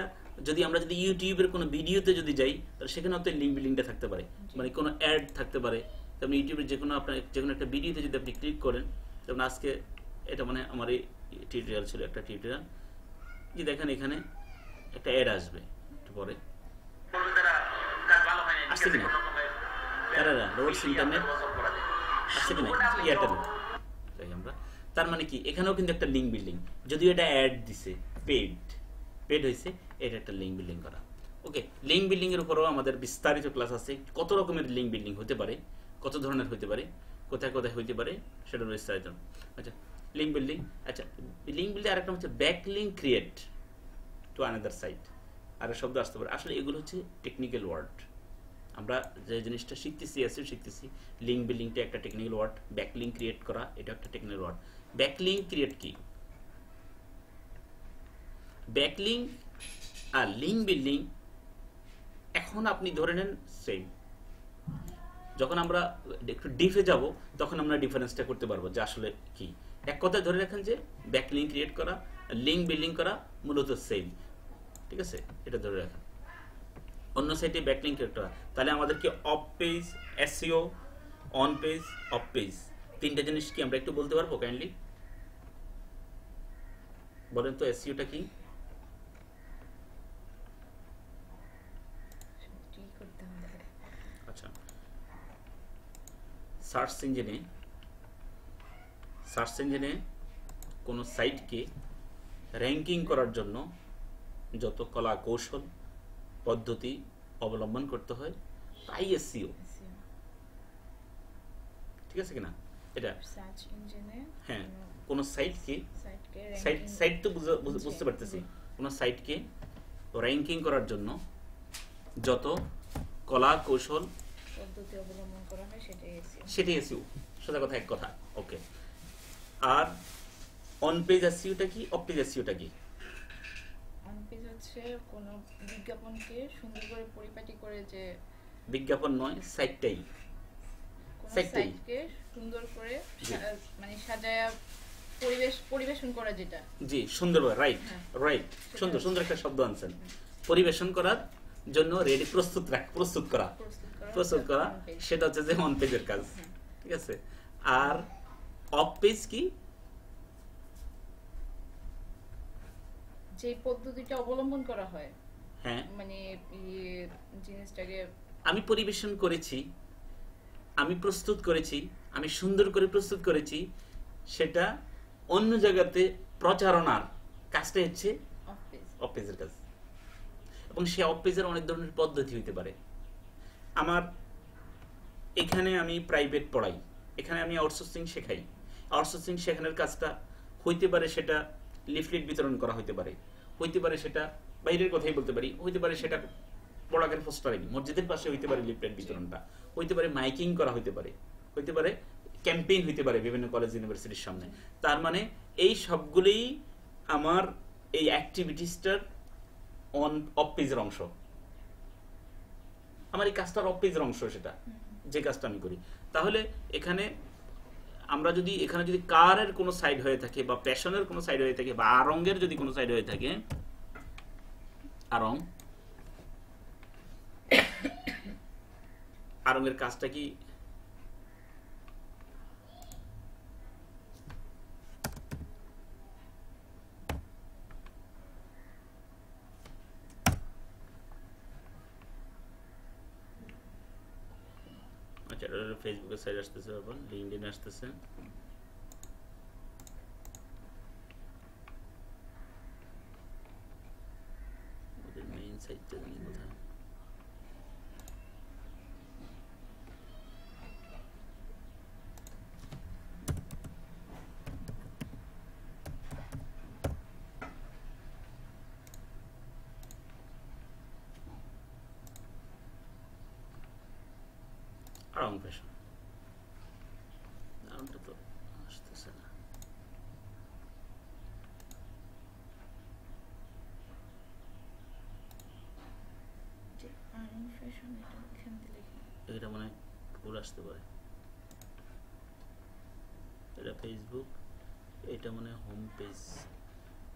যদি আমরা যদি ইউটিউবের কোনো ভিডিওতে যদি যাই, তাহলে সেখানেও তো লিঙ্ক বিল্ডিংটা থাকতে পারে, মানে কোনো অ্যাড থাকতে পারে। তেমন ইউটিউবের যে কোনো আপনার যে কোনো একটা ভিডিওতে যদি আপনি ক্লিক করেন, যেমন আজকে এটা মানে আমার এই টিউটোরিয়াল ছিল, একটা টিউটোরিয়াল, যে দেখেন এখানে একটা অ্যাড আসবে একটু পরে, আসছে কিনা তারা রোডস ইন্টারনেট আসছে কিনা এয়ারটেল আমরা, তার মানে কি এখানেও কিন্তু একটা লিঙ্ক বিল্ডিং, যদিও এটা অ্যাড দিছে, পেড হয়েছে, এটা একটা লিঙ্ক বিল্ডিং করা। ওকে, লিঙ্ক বিল্ডিং এর উপরও আমাদের বিস্তারিত ক্লাস আছে, কত রকমের লিঙ্ক বিল্ডিং হতে পারে, কত ধরনের হতে পারে, কোথায় কোথায় হইতে পারে, সেটার বিস্তারিত। আচ্ছা, লিঙ্ক বিল্ডিং। আচ্ছা, লিঙ্ক বিল্ডিং আরেকটা হচ্ছে back link create to another site, আর শব্দ আসতে পারে। আসলে এগুলো হচ্ছে টেকনিক্যাল ওয়ার্ড, আমরা যে জিনিসটা শিখতেছি লিঙ্ক বিল্ডিংটা একটা technical word, back link create করা এটা একটা technical word. Back link create কি? ব্যাক লিঙ্ক আর লিঙ্ক বিল্ডিং এখন আপনি ধরে নেন সেম। যখন আমরা একটু ডিপে যাব তখন আমরা ডিফারেন্সটা করতে পারবো যে আসলে কি। এক কথায় ধরে রাখেন যে ব্যাক লিঙ্ক ক্রিয়েট করা, লিঙ্ক বিল্ডিং করা মূলত সেম, ঠিক আছে? এটা ধরে রাখেন। অন্য সাইটে ব্যাকলিঙ্ক ক্রিয়েট করা, তাহলে আমাদেরকে of page, SEO, on page, of page, তিনটা জিনিস কি আমরা একটু বলতে পারবো? কাইন্ডলি বলেন তো এসইওটা কি? আচ্ছা, সার্চ ইঞ্জিনে কোনো সাইটকে র্যাঙ্কিং করার জন্য যত কলা কৌশল পদ্ধতি অবলম্বন করতে হয় তাই এসইও, ঠিক আছে কিনা? এটা সার্চ ইঞ্জিনে হ্যাঁ, কোন সাইটকে সাইট তো বুঝতে পারতেছি, কোন সাইটকে র্যাঙ্কিং করার জন্য যত কলা কৌশল পদ্ধতি অবলম্বন করা হয় সেটাই এসইও, সোজা কথা, এক কথা। ওকে, আর অন পেজ এসইওটা কি, অফ পেজ এসইওটা কি? অন পেজ হচ্ছে কোন বিজ্ঞাপনকে সুন্দর করে পরিপাটি করে, যে বিজ্ঞাপন নয়, সাইটটাই, সাইটকে সুন্দর করে মানে সাজায়া পরিবেশন করা, যেটা জি সুন্দরভাবে, রাইট, সুন্দর একটা শব্দ আনছেন, পরিবেশন করার জন্য রেডি, প্রস্তুত করা, সেটা হচ্ছে যে অন পেজের কাজ, ঠিক আছে? আর অফ পেজ কি? যে পদ্ধতিটা অবলম্বন করা হয়, হ্যাঁ, মানে জিনিসটাকে আমি পরিবেশন করেছি, আমি প্রস্তুত করেছি, আমি সুন্দর করে প্রস্তুত করেছি, সেটা অন্য জায়গাতে প্রচারণার কাজটা হচ্ছে অফ পেজের কাজ। এবং সে অফ পেজের অনেক ধরনের পদ্ধতি হইতে পারে। আমার এখানে আমি প্রাইভেট পড়াই, এখানে আমি আউটসোর্সিং শেখাই, আউটসোর্সিং শেখানোর কাজটা হইতে পারে সেটা লিফলেট বিতরণ করা হইতে পারে সেটা বাইরের কথাই বলতে পারি, হইতে পারে সেটা পড়াকের পোস্টারিং, মসজিদের পাশে হইতে পারে লিফলেট বিতরণটা, হইতে পারে মাইকিং করা হইতে পারে ক্যাম্পেইন হইতে পারে বিভিন্ন কলেজ ইউনিভার্সিটির সামনে। তার মানে এই সবগুলোই আমার এই অ্যাক্টিভিটিসটার অফ পেজের অংশ, আমার এই কাজটার অফ পেজের অংশ, সেটা যে কাজটা আমি করি। তাহলে এখানে আমরা যদি কারের কোনো সাইড হয়ে থাকে, বা প্যাশনের কোনো সাইড হয়ে থাকে, বা আরঙ্গের যদি কোনো সাইড হয়ে থাকে, আরঙ্গের কাজটা কি? আচ্ছা, ফেসবুকের সাইড আসতেছে, আবার লিঙ্কডইন আসতেছে, মেইন সাইটটা জানি কোথায়। আরং ফ্যাশন নামটা তো আসতেছে না। এটা মানে ভুল আসতে পারে। ফেসবুক, এটা মানে হোম পেজ,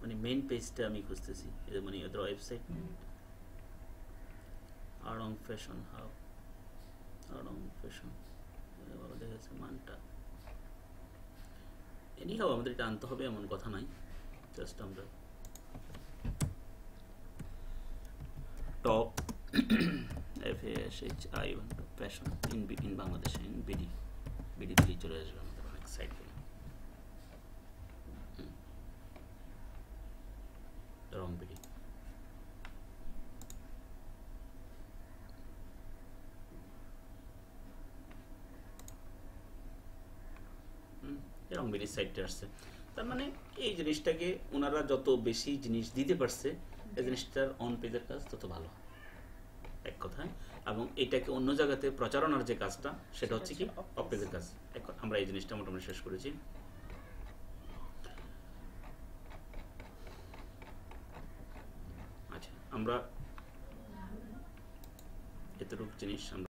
মানে মেইন পেজটা আমি খুঁজতেছি, এটা মানে ওদের ওয়েবসাইট। আড়ং ফ্যাশন হাব, আড়ং ফ্যাশন দেখা যাচ্ছে মানটা। এনিহাও আমাদের এটা আনতে হবে এমন কথা নাই, জাস্ট আমরা top FASHI fashion in Bangladesh, in BD দিলেই চলে আসবে আমাদের অনেক সাইটগুলো। রং বিডি, রং বিডি সাইটটা আসছে। তার মানে এই জিনিসটাকে ওনারা যত বেশি জিনিস দিতে পারছে, এই জিনিসটার অন পেজের কাজ তত ভালো, এক কথায়। এবং এটাকে অন্য জায়গাতে প্রচারণার যে কাজটা, সেটা হচ্ছে কি অফ পেজের কাজ। আমরা এই জিনিসটা মোটামুটি শেষ করেছি। আচ্ছা, আমরা এতটুকু জিনিস আমরা